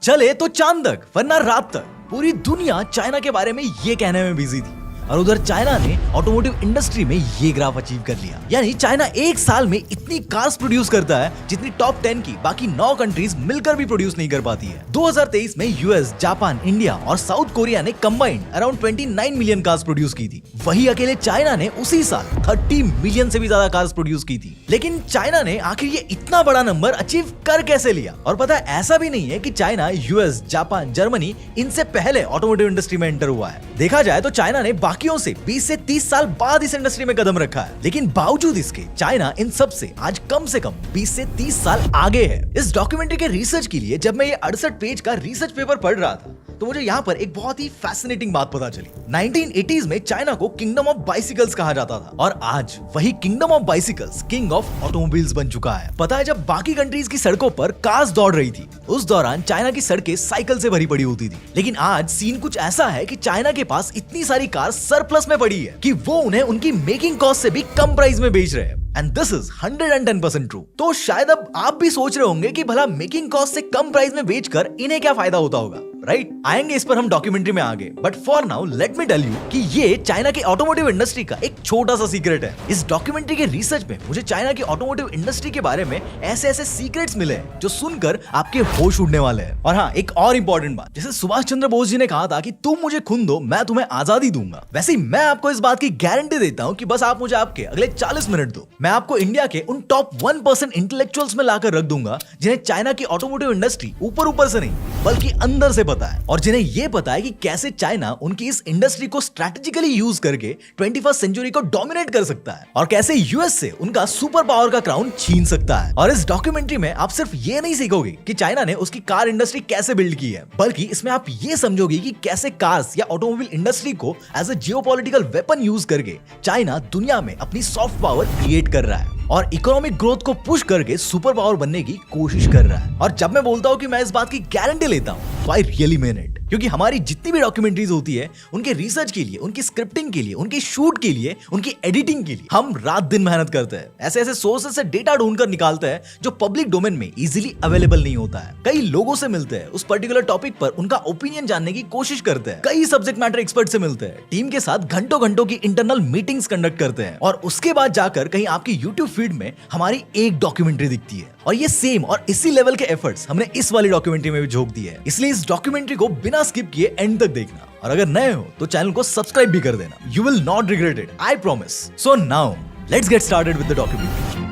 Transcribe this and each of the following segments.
चले तो चांद तक वरना रात तक पूरी दुनिया चाइना के बारे में ये कहने में बिजी थी और उधर चाइना ने ऑटोमोटिव इंडस्ट्री में ये ग्राफ अचीव कर लिया। यानी चाइना एक साल में इतनी कार्स प्रोड्यूस करता है जितनी टॉप 10 की बाकी 9 कंट्रीज मिलकर भी प्रोड्यूस नहीं कर पाती है। 2023 में यूएस, जापान, इंडिया और साउथ कोरिया ने combined around 29 million cars produce की थी। वही अकेले चाइना ने उसी साल 30 मिलियन से भी ज्यादा कार्स प्रोड्यूस की थी। लेकिन चाइना ने आखिर ये इतना बड़ा नंबर अचीव कर कैसे लिया? और पता है, ऐसा भी नहीं है कि चाइना यूएस, जापान, जर्मनी इनसे पहले ऑटोमोटिव इंडस्ट्री में एंटर हुआ है। देखा जाए तो चाइना ने बाकियों से 20 से 30 साल बाद इस इंडस्ट्री में कदम रखा है, लेकिन बावजूद इसके चाइना इन सब से आज कम से कम 20 से 30 साल आगे है। इस डॉक्यूमेंट्री के रिसर्च के लिए जब मैं ये 68 पेज का रिसर्च पेपर पढ़ रहा था तो मुझे यहाँ पर एक बहुत ही फैसिनेटिंग बात पता चली। 1980s में चाइना को किंगडम ऑफ बाइसिकल्स कहा जाता था और आज वही kingdom of bicycles king of automobiles बन चुका है। पता है, जब बाकी कंट्रीज की सड़कों पर कार्स दौड़ रही थी उस दौरान चाइना की सड़कें साइकिल से भरी पड़ी होती थी। लेकिन आज सीन कुछ ऐसा है कि चाइना के पास इतनी सारी कार सरप्लस में पड़ी है कि वो उन्हें उनकी मेकिंग कॉस्ट से भी कम प्राइस में बेच रहे हैं। And this is 110% true. तो शायद अब आप भी सोच रहे होंगे कि भला मेकिंग कॉस्ट से कम प्राइस में बेचकर इन्हें क्या फायदा होता होगा, राइट? आएंगे इस पर हम डॉक्यूमेंट्री में आगे, but for now let me tell you कि ये चाइना की ऑटोमोटिव इंडस्ट्री का एक छोटा सा सीक्रेट है। इस डॉक्यूमेंट्री के रिसर्च में मुझे चाइना की ऑटोमोटिव इंडस्ट्री के बारे में ऐसे ऐसे सीक्रेट्स मिले हैं जो सुनकर आपके होश उड़ने वाले हैं। और हाँ, एक और इंपॉर्टेंट बात, जैसे सुभाष चंद्र बोस जी ने कहा था कि तुम मुझे खून दो, मैं तुम्हें आजादी दूंगा, वैसे ही मैं आपको इस बात की गारंटी देता हूँ कि बस आप मुझे आपके अगले 40 मिनट दो, मैं आपको इंडिया के उन टॉप 1% इंटेलेक्चुअल्स में लाकर रख दूंगा जिन्हें चाइना की ऑटोमोटिव इंडस्ट्री ऊपर से नहीं बल्कि अंदर से पता है, और जिन्हें ये पता है कि कैसे चाइना उनकी इस इंडस्ट्री को स्ट्रैटेजिकली यूज करके 21st सेंचुरी को डोमिनेट कर सकता है और कैसे यूएस से उनका सुपर पावर का क्राउन छीन सकता है। और इस डॉक्यूमेंट्री में आप सिर्फ ये नहीं सीखोगे कि चाइना ने उसकी कार इंडस्ट्री कैसे बिल्ड की है, बल्कि इसमें आप ये समझोगे कि कैसे कार्स या ऑटोमोबाइल इंडस्ट्री को as a geopolitical weapon use करके चाइना दुनिया में अपनी सॉफ्ट पावर क्रिएट कर रहा है और इकोनॉमिक ग्रोथ को पुश करके सुपर पावर बनने की कोशिश कर रहा है। और जब मैं बोलता हूं कि मैं इस बात की गारंटी लेता हूं, आई रियली मीन इट, क्योंकि हमारी जितनी भी डॉक्यूमेंट्रीज होती है उनके रिसर्च के लिए, उनकी स्क्रिप्टिंग के लिए, उनकी शूट के लिए, उनकी एडिटिंग के लिए हम रात दिन मेहनत करते हैं। ऐसे ऐसे सोर्सेस से डेटा ढूंढकर निकालते हैं जो पब्लिक डोमेन में इजीली अवेलेबल नहीं होता है। कई लोगों से मिलते हैं, उस पर्टिकुलर टॉपिक पर उनका ओपिनियन जानने की कोशिश करते हैं, कई सब्जेक्ट मैटर एक्सपर्ट से मिलते हैं, टीम के साथ घंटों घंटों की इंटरनल मीटिंग्स कंडक्ट करते हैं और उसके बाद जाकर कहीं आपकी यूट्यूब फीड में हमारी एक डॉक्यूमेंट्री दिखती है। और ये सेम और इसी लेवल के एफर्ट्स हमने इस वाली डॉक्यूमेंट्री में भी झोंक दिए हैं। इसलिए इस डॉक्यूमेंट्री को बिना स्किप किए एंड तक देखना, और अगर नए हो तो चैनल को सब्सक्राइब भी कर देना। You will not regret it, I promise. So now let's get started with the documentary.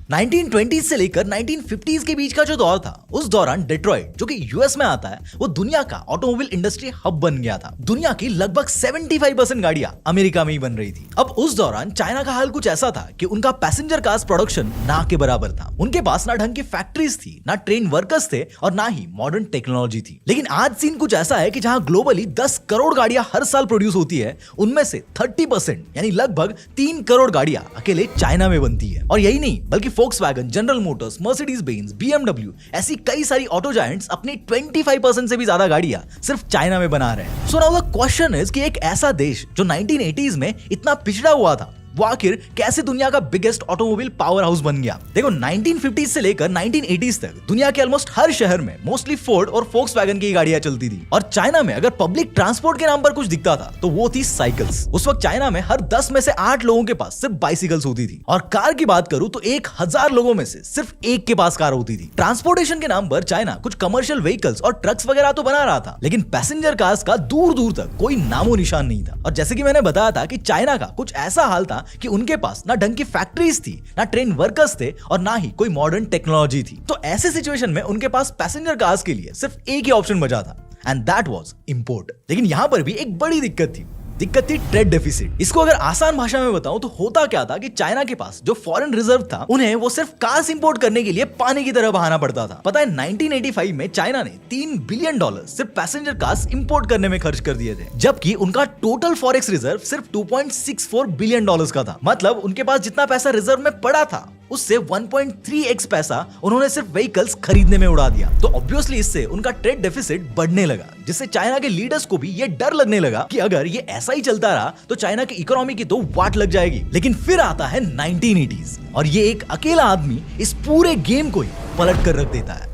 1920s से लेकर 1950s के बीच का जो दौर था, उस दौरान डेट्रॉइट जो कि यूएस में आता है वो दुनिया का ऑटोमोबाइल इंडस्ट्री हब बन गया था। दुनिया की लगभग 75% गाड़ियां अमेरिका में ही बन रही थी। अब उस दौरान चाइना का हाल कुछ ऐसा था कि उनका पैसेंजर कार्स प्रोडक्शन ना के बराबर था। उनके पास ना ढंग की फैक्ट्रीज थी, ना ट्रेन वर्कर्स थे और ना ही मॉडर्न टेक्नोलॉजी थी। लेकिन आज सीन कुछ ऐसा है कि जहां ग्लोबली 10 करोड़ गाड़ियां हर साल प्रोड्यूस होती है, उनमें से 30% यानी लगभग 3 करोड़ गाड़ियां अकेले चाइना में बनती है। और यही नहीं बल्कि Volkswagen, general Motors, Mercedes Benz, BMW ऐसी कई सारी ऑटो जायंट्स अपनी 25% से भी ज्यादा गाड़ियां सिर्फ चाइना में बना रहे हैं। So now the question is कि एक ऐसा देश जो 1980s में इतना पिछड़ा हुआ था वो आखिर कैसे दुनिया का बिगेस्ट ऑटोमोबाइल पावर हाउस बन गया? देखो, 1950s से लेकर 1980s तक दुनिया के ऑलमोस्ट हर शहर में मोस्टली फोर्ड और Volkswagen की गाड़ियां चलती थी। और चाइना में अगर पब्लिक ट्रांसपोर्ट के नाम पर कुछ दिखता था तो वो थी साइकिल्स। उस वक्त चाइना में हर 10 में से 8 लोगों के पास सिर्फ बाइसिकल्स होती थी। और कार की बात करूं तो 1000 लोगों में से सिर्फ एक के पास कार होती थी। ट्रांसपोर्टेशन के नाम पर चाइना कुछ कमर्शियल व्हीकल्स और ट्रक्स वगैरह तो बना रहा था, लेकिन पैसेंजर कार्स का दूर दूर तक कोई नामो निशान नहीं था। और जैसे कि मैंने बताया था कि चाइना का कुछ ऐसा हाल था कि उनके पास ना ढंग की फैक्ट्रीज थी, ना ट्रेन वर्कर्स थे और ना ही कोई मॉडर्न टेक्नोलॉजी थी। तो ऐसे सिचुएशन में उनके पास पैसेंजर कार्स के लिए सिर्फ एक ही ऑप्शन बचा था, एंड दैट वाज इंपोर्ट। लेकिन यहां पर भी एक बड़ी दिक्कत थी ट्रेड डेफिसिट। इसको अगर आसान भाषा में बताऊं तो होता क्या था कि चाइना के पास जो फॉरेन रिजर्व था उन्हें वो सिर्फ कार्स इंपोर्ट करने के लिए पानी की तरह बहाना पड़ता था। पता है, 1985 में चाइना ने $3 बिलियन सिर्फ पैसेंजर कार्स इंपोर्ट करने में खर्च कर दिए थे, जबकि उनका टोटल फॉरेक्स रिजर्व सिर्फ $2.64 बिलियन का था। मतलब उनके पास जितना पैसा रिजर्व में पड़ा था उससे 1.3x पैसा उन्होंने सिर्फ व्हीकल्स खरीदने में उड़ा दिया। तो ऑब्वियसली इससे उनका ट्रेड डेफिसिट बढ़ने लगा, जिससे चाइना के लीडर्स को भी ये डर लगने लगा कि अगर ये ऐसा ही चलता रहा तो चाइना की इकोनॉमी की तो वाट लग जाएगी। लेकिन फिर आता है 1980s और ये एक अकेला आदमी इस पूरे गेम को ही पलट कर रख देता है।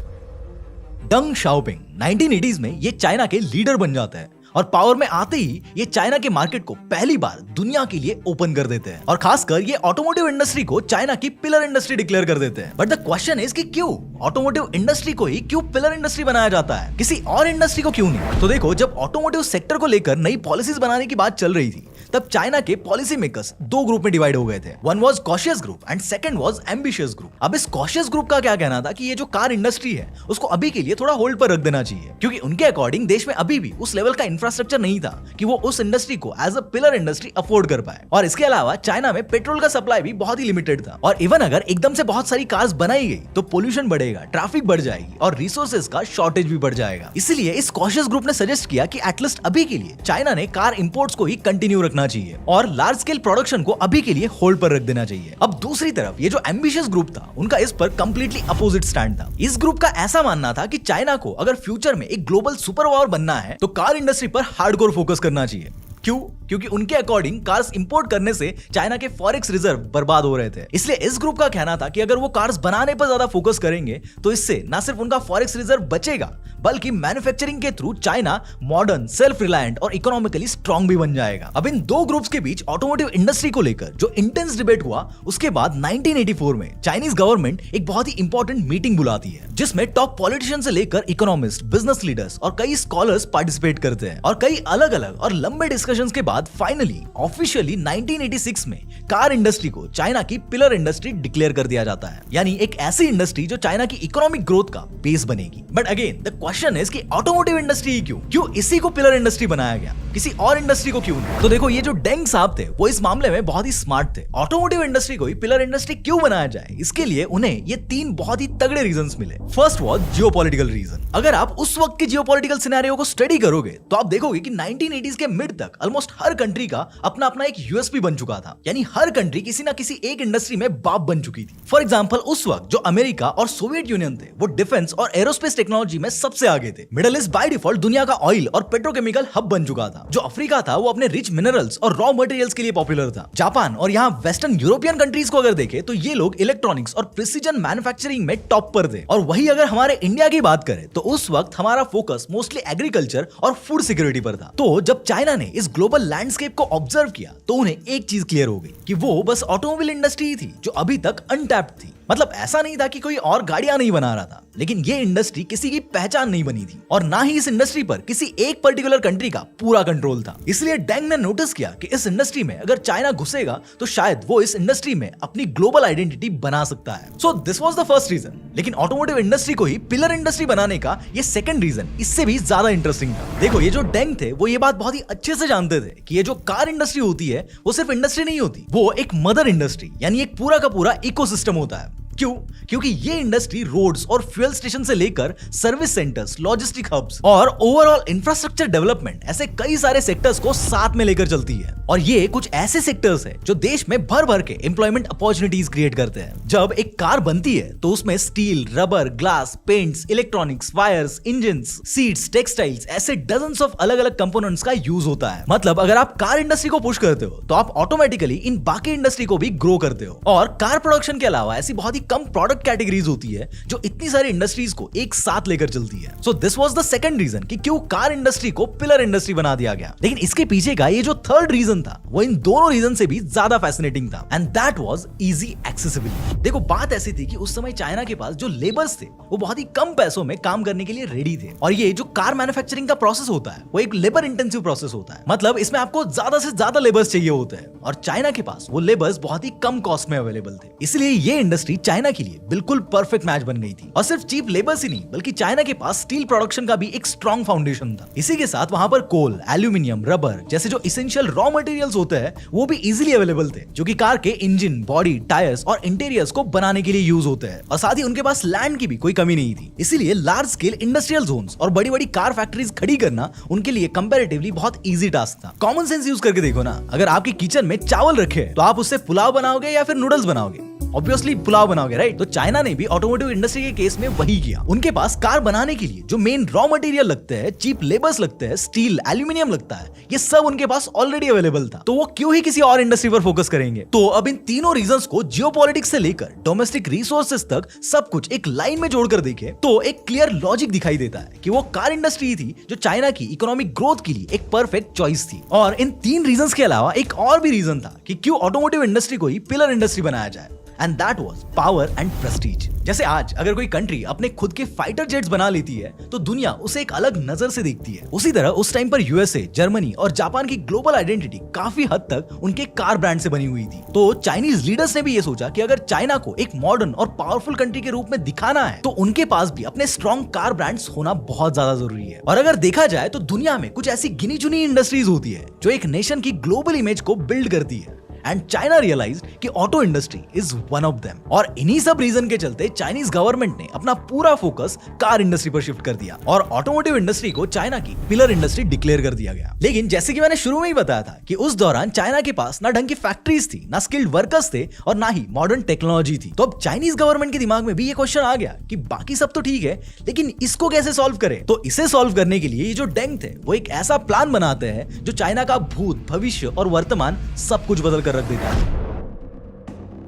डंग शाओपिंग 1980s में ये चाइना के लीडर बन जाता है और पावर में आते ही ये चाइना के मार्केट को पहली बार दुनिया के लिए ओपन कर देते हैं और खासकर ये ऑटोमोटिव इंडस्ट्री को चाइना की पिलर इंडस्ट्री डिक्लेयर कर देते हैं। बट द क्वेश्चन इज कि क्यों ऑटोमोटिव इंडस्ट्री को ही क्यों पिलर इंडस्ट्री बनाया जाता है, किसी और इंडस्ट्री को क्यों नहीं? तो देखो, जब ऑटोमोटिव सेक्टर को लेकर नई पॉलिसीज बनाने की बात चल रही थी तब चाइना के पॉलिसी मेकर्स दो ग्रुप में डिवाइड हो गए थे। One was cautious group and second was ambitious group. अब इस कॉशियस ग्रुप का क्या कहना था कि ये जो कार इंडस्ट्री है उसको अभी के लिए थोड़ा होल्ड पर रख देना चाहिए, क्योंकि उनके अकॉर्डिंग देश में अभी भी उस लेवल का इंफ्रास्ट्रक्चर नहीं था कि वो उस इंडस्ट्री को as a pillar industry afford कर पाए। और इसके अलावा चाइना में पेट्रोल का सप्लाई भी बहुत ही लिमिटेड था और इवन अगर एकदम से बहुत सारी कार्स बनाई गई तो पोल्यूशन बढ़ेगा, ट्रैफिक बढ़ जाएगी और रिसोर्सेज का शॉर्टेज भी बढ़ जाएगा। इसलिए इस कॉशियस ग्रुप ने सजेस्ट किया कि एटलीस्ट अभी के लिए चाइना ने कार इंपोर्ट्स को ही कंटिन्यू रखना चाहिए और लार्ज स्केल प्रोडक्शन को अभी के लिए होल्ड पर रख देना चाहिए। अब दूसरी तरफ ये जो एम्बिशियस ग्रुप था उनका इस पर कंप्लीटली अपोजिट स्टैंड था। इस ग्रुप का ऐसा मानना था कि चाइना को अगर फ्यूचर में एक ग्लोबल सुपर पावर बनना है तो कार इंडस्ट्री पर हार्डकोर फोकस करना चाहिए। क्यों? क्योंकि उनके अकॉर्डिंग कार्स इंपोर्ट करने से चाइना के फॉरेक्स रिजर्व बर्बाद हो रहे थे। इसलिए इस ग्रुप का कहना था कि अगर वो कार्स बनाने पर ज्यादा फोकस करेंगे तो इससे न सिर्फ उनका फॉरेक्स रिजर्व बचेगा बल्कि मैन्युफैक्चरिंग के through China modern, self reliant और इकोनॉमिकली स्ट्रॉन्ग भी बन जाएगा। अब इन दो ग्रुप्स के बीच ऑटोमोटिव इंडस्ट्री को लेकर जो इंटेंस डिबेट हुआ उसके बाद 1984 में चाइनीज गवर्नमेंट एक बहुत ही इंपॉर्टेंट मीटिंग बुलाती है जिसमें टॉप पॉलिटिशियन से लेकर इकोनॉमिस्ट, बिजनेस लीडर्स और कई स्कॉलर्स पार्टिसिपेट करते हैं और कई अलग अलग और लंबे डिस्कशंस के बाद फाइनली ऑफिशियली 1986 में कार इंडस्ट्री को चाइना की पिलर इंडस्ट्री डिक्लेयर कर दिया जाता है, यानी एक ऐसी इंडस्ट्री जो चाइना की इकोनॉमिक ग्रोथ का बेस बनेगी। But again the question is कि ऑटोमोटिव इंडस्ट्री क्यों इसी को पिलर इंडस्ट्री बनाया गया, किसी और इंडस्ट्री को क्यों नहीं? तो देखो, ये जो डेंग साहब थे वो इस मामले में बहुत ही स्मार्ट थे। ऑटोमोटिव इंडस्ट्री को ही पिलर इंडस्ट्री क्यों बनाया जाए, इसके लिए उन्हें ये तीन बहुत ही तगड़े रीजंस मिले। First was geopolitical reason. अगर आप उस वक्त के जियोपॉलिटिकल सिनेरियो को स्टडी करोगे तो आप देखोगे कि 1980s के मिड तक ऑलमोस्ट हर कंट्री का अपना अपना एक यूएसपी बन चुका था, यानी हर कंट्री किसी ना किसी एक इंडस्ट्री में बाप बन चुकी थी। फॉर एग्जांपल, उस वक्त जो अमेरिका और सोवियत यूनियन थे वो डिफेंस और एरोस्पेस टेक्नोलॉजी में सबसे आगे थे। मिडिल ईस्ट बाय डिफॉल्ट दुनिया का ऑयल और पेट्रोकेमिकल हब बन चुका था। जो अफ्रीका था वो अपने रिच मिनरल्स और रॉ मटेरियल्स के लिए पॉपुलर था। जापान और यहाँ वेस्टर्न यूरोपियन कंट्रीज को अगर देखें तो ये लोग इलेक्ट्रॉनिक्स और प्रिसीजन मैन्युफैक्चरिंग में टॉप पर थे। और वही अगर हमारे इंडिया की बात करें तो उस वक्त हमारा फोकस मोस्टली एग्रीकल्चर और फूड सिक्योरिटी पर था। तो जब चाइना ने इस ग्लोबल लैंडस्केप को ऑब्जर्व किया तो उन्हें एक चीज क्लियर हो गई कि वो बस ऑटोमोबाइल इंडस्ट्री ही थी जो अभी तक अनटैप्ड थी। मतलब ऐसा नहीं था कि कोई और गाड़ियां नहीं बना रहा था, लेकिन ये इंडस्ट्री किसी की पहचान नहीं बनी थी और ना ही इस इंडस्ट्री पर किसी एक पर्टिकुलर कंट्री का पूरा कंट्रोल था। इसलिए डेंग ने नोटिस किया कि इस इंडस्ट्री में अगर चाइना घुसेगा तो शायद वो इस इंडस्ट्री में अपनी ग्लोबल आइडेंटिटी बना सकता है। So this was the first reason. लेकिन ऑटोमोटिव इंडस्ट्री को ही पिलर इंडस्ट्री बनाने का ये सेकंड रीजन इससे भी ज्यादा इंटरेस्टिंग था। देखो, ये जो डेंग थे वो ये बात बहुत ही अच्छे से जानते थे कि ये जो कार इंडस्ट्री होती है वो सिर्फ इंडस्ट्री नहीं होती, वो एक मदर इंडस्ट्री यानी एक पूरा का पूरा इकोसिस्टम होता है। क्यों? क्योंकि ये इंडस्ट्री रोड्स और फ्यूल स्टेशन से लेकर सर्विस सेंटर्स, लॉजिस्टिक हब्स और ओवरऑल इंफ्रास्ट्रक्चर डेवलपमेंट ऐसे कई सारे सेक्टर्स को साथ में लेकर चलती है। और ये कुछ ऐसे सेक्टर्स है जो देश में भर भर के एम्प्लॉयमेंट अपॉर्चुनिटीज क्रिएट करते हैं। जब एक कार बनती है तो उसमें steel, rubber, glass, paints, electronics, wires, engines, seats, textiles ऐसे डजन्स ऑफ अलग अलग कंपोनेंट्स का यूज होता है। मतलब अगर आप कार इंडस्ट्री को पुश करते हो तो आप ऑटोमेटिकली इन बाकी इंडस्ट्री को भी ग्रो करते हो। और कार प्रोडक्शन के अलावा ऐसी बहुत ही कम प्रोडक्ट कैटेगरीज होती है जो इतनी सारी इंडस्ट्रीज को एक साथ लेकर चलती है। So this was the second reason कि क्यों कार इंडस्ट्री को पिलर इंडस्ट्री बना दिया गया। लेकिन इसके पीछे का ये जो थर्ड रीजन था वो इन दोनों रीजन से भी ज्यादा फैसिनेटिंग था, and that was easy accessibility. देखो, बात ऐसी थी कि उस समय चाइना के पास जो लेबर्स थे वो बहुत ही कम पैसों में काम करने के लिए रेडी थे। और ये जो कार मैन्युफैक्चरिंग का प्रोसेस होता है वो एक लेबर इंटेंसिव प्रोसेस होता है। मतलब इसमें आपको ज्यादा से ज्यादा लेबर्स चाहिए होते हैं और चाइना के पास वो लेबर्स बहुत ही कम कॉस्ट में अवेलेबल थे। इसलिए ये इंडस्ट्री चाइना के लिए बिल्कुल परफेक्ट मैच बन गई थी। और सिर्फ चीप लेबर्स ही नहीं बल्कि चाइना के पास स्टील प्रोडक्शन का भी एक स्ट्रॉन्ग फाउंडेशन था। इसी के साथ वहां पर कोल, एल्यूमिनियम, रबर जैसे जो इसेंशियल रॉ मटेरियल्स होते हैं वो भी इजीली अवेलेबल थे, जो कि कार के इंजन, बॉडी, टायर्स और इंटीरियर्स को बनाने के लिए यूज होते हैं। और साथ ही उनके पास लैंड की भी कोई कमी नहीं थी। इसीलिए लार्ज स्केल इंडस्ट्रियल जोन्स और बड़ी बड़ी कार फैक्ट्रीज खड़ी करना उनके लिए कंपैरेटिवली बहुत इजी टास्क था। कॉमन सेंस यूज करके देखो ना, अगर आपके किचन में चावल रखे तो आप उससे पुलाव बनाओगे या फिर नूडल्स बनाओगे? ऑब्वियसली पुलाव बनाओगे, राइट? तो चाइना ने भी ऑटोमोटिव इंडस्ट्री के केस में वही किया। उनके पास कार बनाने के लिए जो मेन रॉ मटेरियल लगते हैं, चीप लेबर्स लगते हैं, स्टील, एल्यूमिनियम लगता है, ये सब उनके पास ऑलरेडी अवेलेबल था। तो वो क्यों ही किसी और इंडस्ट्री पर फोकस करेंगे? तो अब इन तीनों रीजंस को जियोपॉलिटिक्स से लेकर डोमेस्टिक रिसोर्सेज तक सब कुछ एक लाइन में जोड़कर देखे तो एक क्लियर लॉजिक दिखाई देता है कि वो कार इंडस्ट्री थी जो चाइना की इकोनॉमिक ग्रोथ के लिए एक परफेक्ट चॉइस थी। और इन तीन रीजंस के अलावा एक और भी रीजन था कि क्यों ऑटोमोटिव इंडस्ट्री को ही पिलर इंडस्ट्री बनाया जाए, and that was power and Prestige. जैसे आज अगर कोई कंट्री अपने खुद के फाइटर जेट्स बना लेती है तो दुनिया उसे एक अलग नजर से देखती है। उसी तरह उस टाइम पर यूएसए, जर्मनी और जापान की ग्लोबल आइडेंटिटी काफी हद तक उनके कार ब्रांड से बनी हुई थी। तो चाइनीज लीडर्स ने भी ये सोचा कि अगर चाइना को एक मॉडर्न और पावरफुल कंट्री के रूप में दिखाना है तो उनके पास भी अपने स्ट्रॉन्ग कार ब्रांड्स होना बहुत ज्यादा जरूरी है। और अगर देखा जाए तो दुनिया में कुछ ऐसी गिनी चुनी इंडस्ट्रीज होती है जो एक नेशन की ग्लोबल इमेज को बिल्ड करती है, एंड चाइना रियलाइज्ड कि auto industry is one of them. और इन्हीं सब रीजन के चलते चाइनीज गवर्नमेंट ने अपना पूरा फोकस कार इंडस्ट्री पर शिफ्ट कर दिया और ऑटोमोटिव इंडस्ट्री को चाइना की पिलर इंडस्ट्री डिक्लेयर कर दिया गया। लेकिन जैसे कि मैंने शुरू में ही बताया था कि उस दौरान चाइना के पास ना ढंग की फैक्ट्रीज थी, ना स्किल्ड वर्कर्स थे और ना ही मॉडर्न टेक्नोलॉजी थी। तो अब चाइनीज गवर्नमेंट के दिमाग में भी ये क्वेश्चन आ गया कि बाकी सब तो ठीक है लेकिन इसको कैसे सॉल्व करें। तो इसे सॉल्व करने के लिए ये जो डेंग थे वो एक ऐसा प्लान बनाते हैं जो चाइना का भूत, भविष्य और वर्तमान सब कुछ बदल कर रख देता है।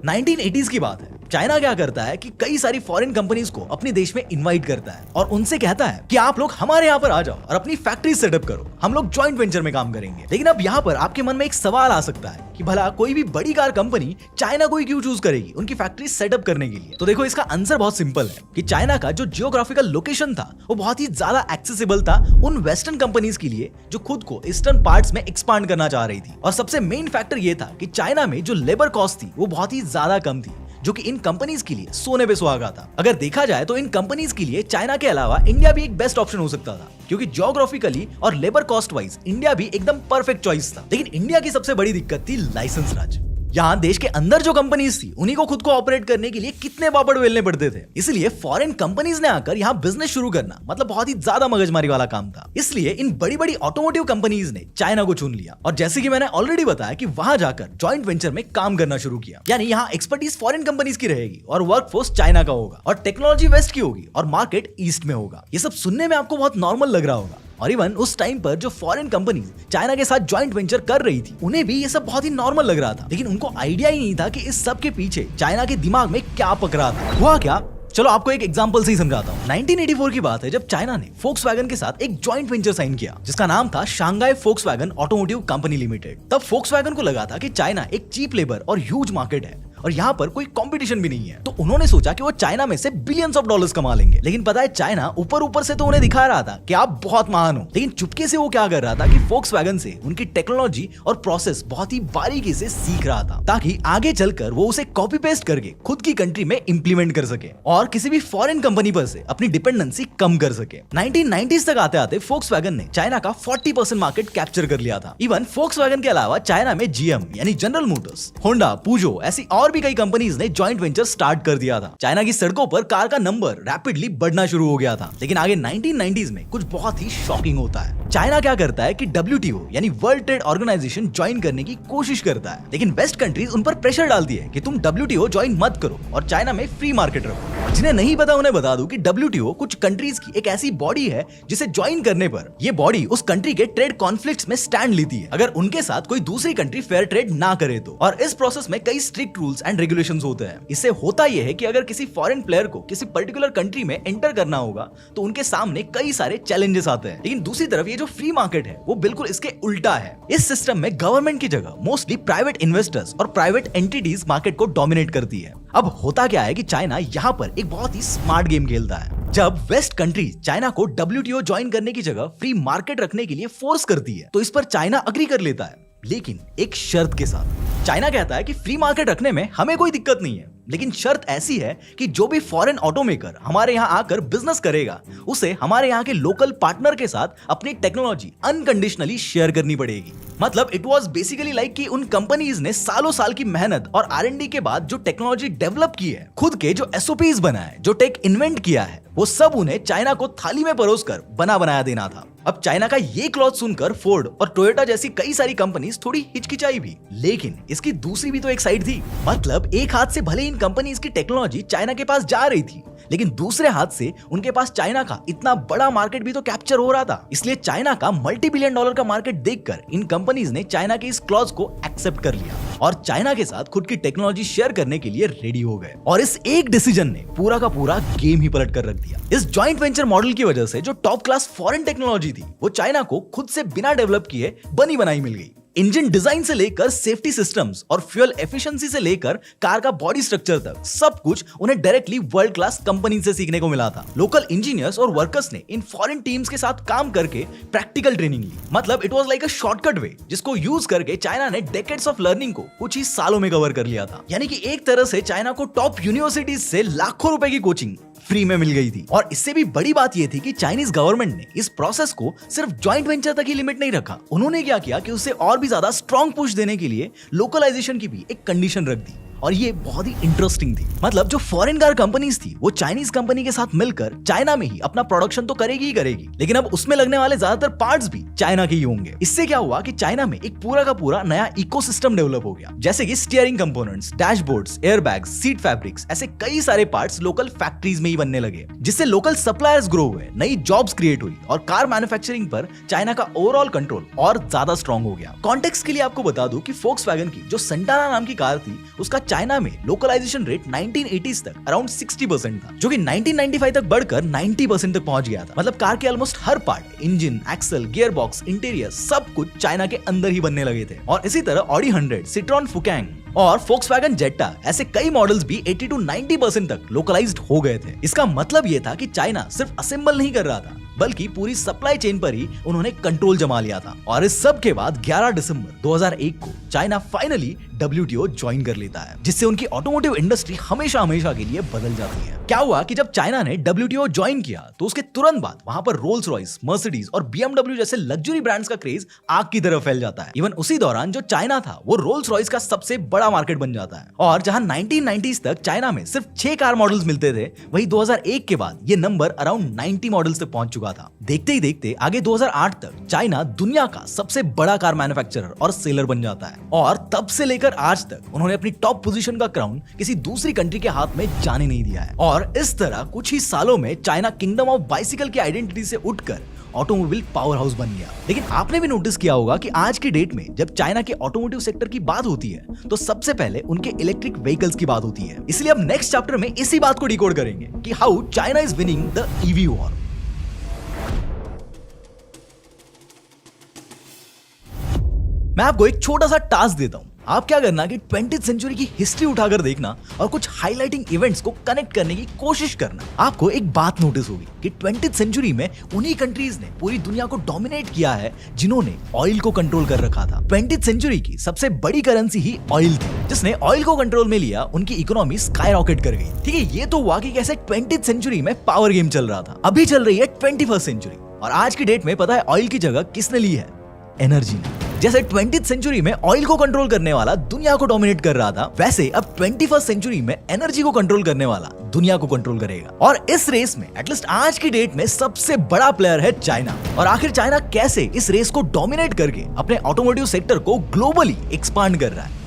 1980s की बात है। चाइना क्या करता है कि कई सारी फॉरेन कंपनीज को अपने देश में इनवाइट करता है और उनसे कहता है कि आप लोग हमारे यहाँ पर आ जाओ और अपनी फैक्ट्री सेटअप करो, हम लोग जॉइंट वेंचर में काम करेंगे। लेकिन अब यहाँ पर आपके मन में एक सवाल आ सकता है कि भला कोई भी बड़ी कार कंपनी चाइना को ही क्यों चूज करेगी उनकी फैक्ट्री सेटअप करने के लिए? तो देखो, इसका आंसर बहुत सिंपल है कि चाइना का जो जियोग्राफिकल लोकेशन था वो बहुत ही ज्यादा एक्सेसिबल था उन वेस्टर्न कंपनीज के लिए जो खुद को ईस्टर्न पार्ट्स में एक्सपांड करना चाह रही थी। और सबसे मेन फैक्टर ये था कि चाइना में जो लेबर कॉस्ट थी वो बहुत ही ज्यादा कम थी, जो कि इन कंपनीज के लिए सोने पे सुहागा था। अगर देखा जाए तो इन कंपनीज के लिए चाइना के अलावा इंडिया भी एक बेस्ट ऑप्शन हो सकता था, क्योंकि जियोग्राफिकली और लेबर कॉस्ट वाइज इंडिया भी एकदम परफेक्ट चॉइस था। लेकिन इंडिया की सबसे बड़ी दिक्कत थी लाइसेंस राज। यहाँ देश के अंदर जो कंपनीज थी उन्हीं को खुद को ऑपरेट करने के लिए कितने पापड़ बेलने पड़ते थे। इसलिए फॉरेन कंपनीज ने आकर यहाँ बिजनेस शुरू करना मतलब बहुत ही ज्यादा मगजमारी वाला काम था। इसलिए इन बड़ी बड़ी ऑटोमोटिव कंपनीज ने चाइना को चुन लिया और जैसे कि मैंने ऑलरेडी बताया कि वहां जाकर जॉइंट वेंचर में काम करना शुरू किया। यानी यहाँ एक्सपर्टीज फॉरेन कंपनीज की रहेगी और वर्कफोर्स चाइना का होगा और टेक्नोलॉजी वेस्ट की होगी और मार्केट ईस्ट में होगा। ये सब सुनने में आपको बहुत नॉर्मल लग रहा होगा और इवन उस टाइम पर जो फॉरेन कंपनीज चाइना के साथ जॉइंट वेंचर कर रही थी उन्हें भी ये सब बहुत ही नॉर्मल लग रहा था। लेकिन उनको आइडिया ही नहीं था कि इस सब के पीछे चाइना के दिमाग में क्या पक रहा था। हुआ क्या, चलो आपको एक एग्जांपल से ही समझाता हूँ। 1984 की बात है जब चाइना ने फोक्सवैगन के साथ एक जॉइंट वेंचर साइन किया जिसका नाम था Shanghai Volkswagen automotive company limited. तब फोक्सवैगन को लगा था कि चाइना एक चीप लेबर और ह्यूज मार्केट है और यहाँ पर कोई कंपटीशन भी नहीं है। तो उन्होंने सोचा कि वो चाइना में से बिलियंस ऑफ डॉलर्स कमा लेंगे। लेकिन पता है चाइना ऊपर ऊपर से तो उन्हें दिखा रहा था कि आप बहुत महान हो, लेकिन चुपके से वो क्या कर रहा था कि फोक्सवैगन से उनकी टेक्नोलॉजी और प्रोसेस बहुत ही बारीकी से सीख रहा था ताकि आगे चलकर वो उसे कॉपी पेस्ट करके खुद की कंट्री में इंप्लीमेंट कर सके और किसी भी फॉरेन कंपनी पर से अपनी डिपेंडेंसी कम कर सके। 1990s तक आते आते फोक्सवैगन ने चाइना का 40% मार्केट कैप्चर कर लिया था। इवन फोक्सवैगन के अलावा चाइना में जीएम यानी जनरल मोटर्स, होंडा, पूजो ऐसी और भी कई कंपनीज ने जॉइंट वेंचर स्टार्ट कर दिया था। चाइना की सड़कों पर कार का नंबर रैपिडली बढ़ना शुरू हो गया था। लेकिन आगे 1990s में कुछ बहुत ही शॉकिंग होता है। चाइना क्या करता है कि WTO यानी वर्ल्ड ट्रेड ऑर्गेनाइजेशन ज्वाइन करने की कोशिश करता है, लेकिन वेस्ट कंट्रीज उन पर प्रेशर डालती है कि तुम WTO ज्वाइन मत करो और चाइना में फ्री मार्केट रखो। जिन्हें नहीं पता उन्हें बता दूं कि WTO कुछ कंट्रीज की एक ऐसी बॉडी है जिसे ज्वाइन करने पर ये बॉडी उस कंट्री के ट्रेड कॉन्फ्लिक्ट्स में स्टैंड लेती है अगर उनके साथ कोई दूसरी कंट्री फेयर ट्रेड ना करे तो। और इस प्रोसेस में कई स्ट्रिक्ट रूल्स एंड रेगुलेशंस होते हैं। इससे होता यह है कि अगर किसी फॉरेन प्लेयर को किसी पर्टिकुलर कंट्री में एंटर करना होगा तो उनके सामने कई सारे चैलेंजेस आते हैं। लेकिन दूसरी तरफ ये जो फ्री मार्केट है वो बिल्कुल इसके उल्टा है। इस सिस्टम में गवर्नमेंट की जगह मोस्टली प्राइवेट इन्वेस्टर्स और प्राइवेट एंटिटीज मार्केट को डोमिनेट करती है। अब होता क्या है कि चाइना यहाँ पर एक बहुत ही स्मार्ट गेम खेलता है। जब वेस्ट कंट्रीज चाइना को WTO ज्वाइन करने की जगह फ्री मार्केट रखने के लिए फोर्स करती है तो इस पर चाइना अग्री कर लेता है, लेकिन एक शर्त के साथ। चाइना कहता है कि फ्री मार्केट रखने में हमें कोई दिक्कत नहीं है, लेकिन शर्त ऐसी है कि जो भी फॉरेन ऑटोमेकर हमारे यहाँ आकर बिजनेस करेगा उसे हमारे यहाँ के लोकल पार्टनर के साथ अपनी टेक्नोलॉजी अनकंडीशनली शेयर करनी पड़ेगी। मतलब इट वाज बेसिकली लाइक कि उन कंपनीज ने सालों साल की मेहनत और R&D के बाद जो टेक्नोलॉजी डेवलप की है, खुद के जो SOPs बनाए, जो टेक इन्वेंट किया है, वो सब उन्हें चाइना को थाली में परोसकर बना बनाया देना था। अब चाइना का ये क्लॉथ सुनकर फोर्ड और टोयोटा जैसी कई सारी कंपनीज थोड़ी हिचकिचाई भी, लेकिन इसकी दूसरी भी तो एक साइड थी। मतलब एक हाथ से भले इन कंपनीज की टेक्नोलॉजी चाइना के पास जा रही थी, लेकिन दूसरे हाथ से उनके पास चाइना का इतना बड़ा मार्केट भी तो कैप्चर हो रहा था। इसलिए चाइना का $multi-billion का मार्केट देखकर इन कंपनीज ने चाइना के इस क्लॉज को एक्सेप्ट कर लिया और चाइना के साथ खुद की टेक्नोलॉजी शेयर करने के लिए रेडी हो गए। और इस एक डिसीजन ने पूरा का पूरा गेम ही पलट कर रख दिया। इस जॉइंट वेंचर मॉडल की वजह से जो टॉप क्लास फॉरेन टेक्नोलॉजी थी, वो चाइना को खुद से बिना डेवलप किए बनी बनाई मिल गई। इंजन डिजाइन से लेकर सेफ्टी सिस्टम्स और फ्यूल एफिशिएंसी से लेकर कार का बॉडी स्ट्रक्चर तक सब कुछ उन्हें डायरेक्टली वर्ल्ड क्लास कंपनी से सीखने को मिला था। लोकल इंजीनियर्स और वर्कर्स ने इन फॉरेन टीम्स के साथ काम करके प्रैक्टिकल ट्रेनिंग ली। मतलब it was like a shortcut way, जिसको यूज करके चाइना ने डेकेड्स ऑफ लर्निंग को कुछ ही सालों में कवर कर लिया था। यानी कि एक तरह से चाइना को टॉप यूनिवर्सिटीज से लाखों रुपए की कोचिंग फ्री में मिल गई थी। और इससे भी बड़ी बात यह थी कि चाइनीज गवर्नमेंट ने इस प्रोसेस को सिर्फ जॉइंट वेंचर तक ही लिमिट नहीं रखा। उन्होंने क्या किया कि उसे और भी ज्यादा स्ट्रॉन्ग पुश देने के लिए लोकलाइजेशन की भी एक कंडीशन रख दी। और ये बहुत ही इंटरेस्टिंग थी। मतलब जो फॉरेन कार कंपनीज थी, वो चाइनीज कंपनी के साथ मिलकर चाइना में ही अपना प्रोडक्शन तो करेगी ही करेगी, लेकिन अब उसमें लगने वाले ज्यादातर पार्ट्स भी चाइना के ही होंगे। इससे क्या हुआ कि चाइना में एक पूरा का पूरा नया इकोसिस्टम डेवलप हो गया, जैसे कि steering components, dashboards, airbags, seat fabrics, ऐसे कई सारे पार्ट्स लोकल फैक्ट्रीज में ही बनने लगे, जिससे लोकल सप्लायर्स ग्रो हुए, नई जॉब्स क्रिएट हुई और कार मैन्युफैक्चरिंग पर चाइना का ओवरऑल कंट्रोल और ज्यादा स्ट्रॉन्ग हो गया। कॉन्टेक्स्ट के लिए आपको बता दूं कि फोक्सवैगन की जो सेंटाना नाम की कार थी, उसका चाइना में लोकलाइजेशन रेट 1980s तक अराउंड 60% था, जो कि 1995 तक बढ़कर 90% तक पहुंच गया था। मतलब कार के ऑलमोस्ट हर part, engine, axle, gear box, interior, सब कुछ चाइना के अंदर ही बनने लगे थे। और इसी तरह ऑडी 100, सिट्रॉन फुकैंग और फोक्सवैगन जेट्टा ऐसे कई मॉडल्स भी 80 to 90% तक लोकलाइज्ड हो गए थे। इसका मतलब ये था कि चाइना सिर्फ असेंबल नहीं कर रहा था, बल्कि पूरी सप्लाई चेन पर ही उन्होंने कंट्रोल जमा लिया था। और इस सब के बाद 11 दिसंबर 2001 को चाइना फाइनली WTO ज्वाइन कर लेता है, जिससे उनकी ऑटोमोटिव इंडस्ट्री हमेशा हमेशा के लिए बदल जाती है। क्या हुआ कि जब चाइना ने WTO ज्वाइन किया, तो उसके तुरंत बाद वहां पर रोल्स रॉयस, मर्सिडीज और BMW जैसे लग्जरी ब्रांड्स का क्रेज आग की तरह फैल जाता है। इवन उसी दौरान जो चाइना था, वो रोल्स रॉयस का सबसे बड़ा मार्केट बन जाता है। और जहां 1990s तक चाइना में सिर्फ 6 कार मॉडल्स मिलते थे, वही 2001 के बाद ये नंबर अराउंड 90 मॉडल्स तक पहुंच चुका था। देखते ही देखते आगे 2008 तक चाइना दुनिया का सबसे बड़ा कार मैन्युफैक्चरर और सेलर बन जाता है। और तब से लेकर आज तक उन्होंने अपनी टॉप पोजीशन का क्राउन किसी दूसरी कंट्री के हाथ में जाने नहीं दिया है। और इस तरह कुछ ही सालों में चाइना किंगडम ऑफ बाइसिकल की आइडेंटिटी से उठकर ऑटोमोबाइल पावर हाउस बन गया। लेकिन आपने भी नोटिस किया होगा कि आज की डेट में जब चाइना के ऑटोमोटिव सेक्टर की बात होती है, तो सबसे पहले उनके इलेक्ट्रिक व्हीकल्स की बात होती है। इसलिए अब नेक्स्ट चैप्टर में इसी बात को डिकोड करेंगे कि how China is winning the EV war. मैं आपको एक छोटा सा टास्क देता हूं। आप क्या करना कि 20th सेंचुरी की हिस्ट्री उठाकर देखना और कुछ हाइलाइटिंग इवेंट्स को कनेक्ट करने की कोशिश करना। आपको एक बात नोटिस होगी कि 20th सेंचुरी में उन्हीं कंट्रीज ने पूरी दुनिया को डोमिनेट किया है जिन्होंने ऑयल को कंट्रोल कर रखा था। 20th सेंचुरी की सबसे बड़ी करेंसी ही ऑयल थी, जिसने ऑयल को कंट्रोल में लिया, उनकी इकोनॉमी स्काई रॉकेट कर गई। ठीक है, ये तो हुआ कि कैसे 20th सेंचुरी में पावर गेम चल रहा था। अभी चल रही है 21st सेंचुरी, और आज की डेट में पता है ऑयल की जगह किसने ली है? एनर्जी ने। जैसे 20th सेंचुरी में ऑयल को कंट्रोल करने वाला दुनिया को डोमिनेट कर रहा था, वैसे अब 21st सेंचुरी में एनर्जी को कंट्रोल करने वाला दुनिया को कंट्रोल करेगा। और इस रेस में एटलीस्ट आज की डेट में सबसे बड़ा प्लेयर है चाइना। और आखिर चाइना कैसे इस रेस को डोमिनेट करके अपने ऑटोमोटिव सेक्टर को ग्लोबली एक्सपांड कर रहा है?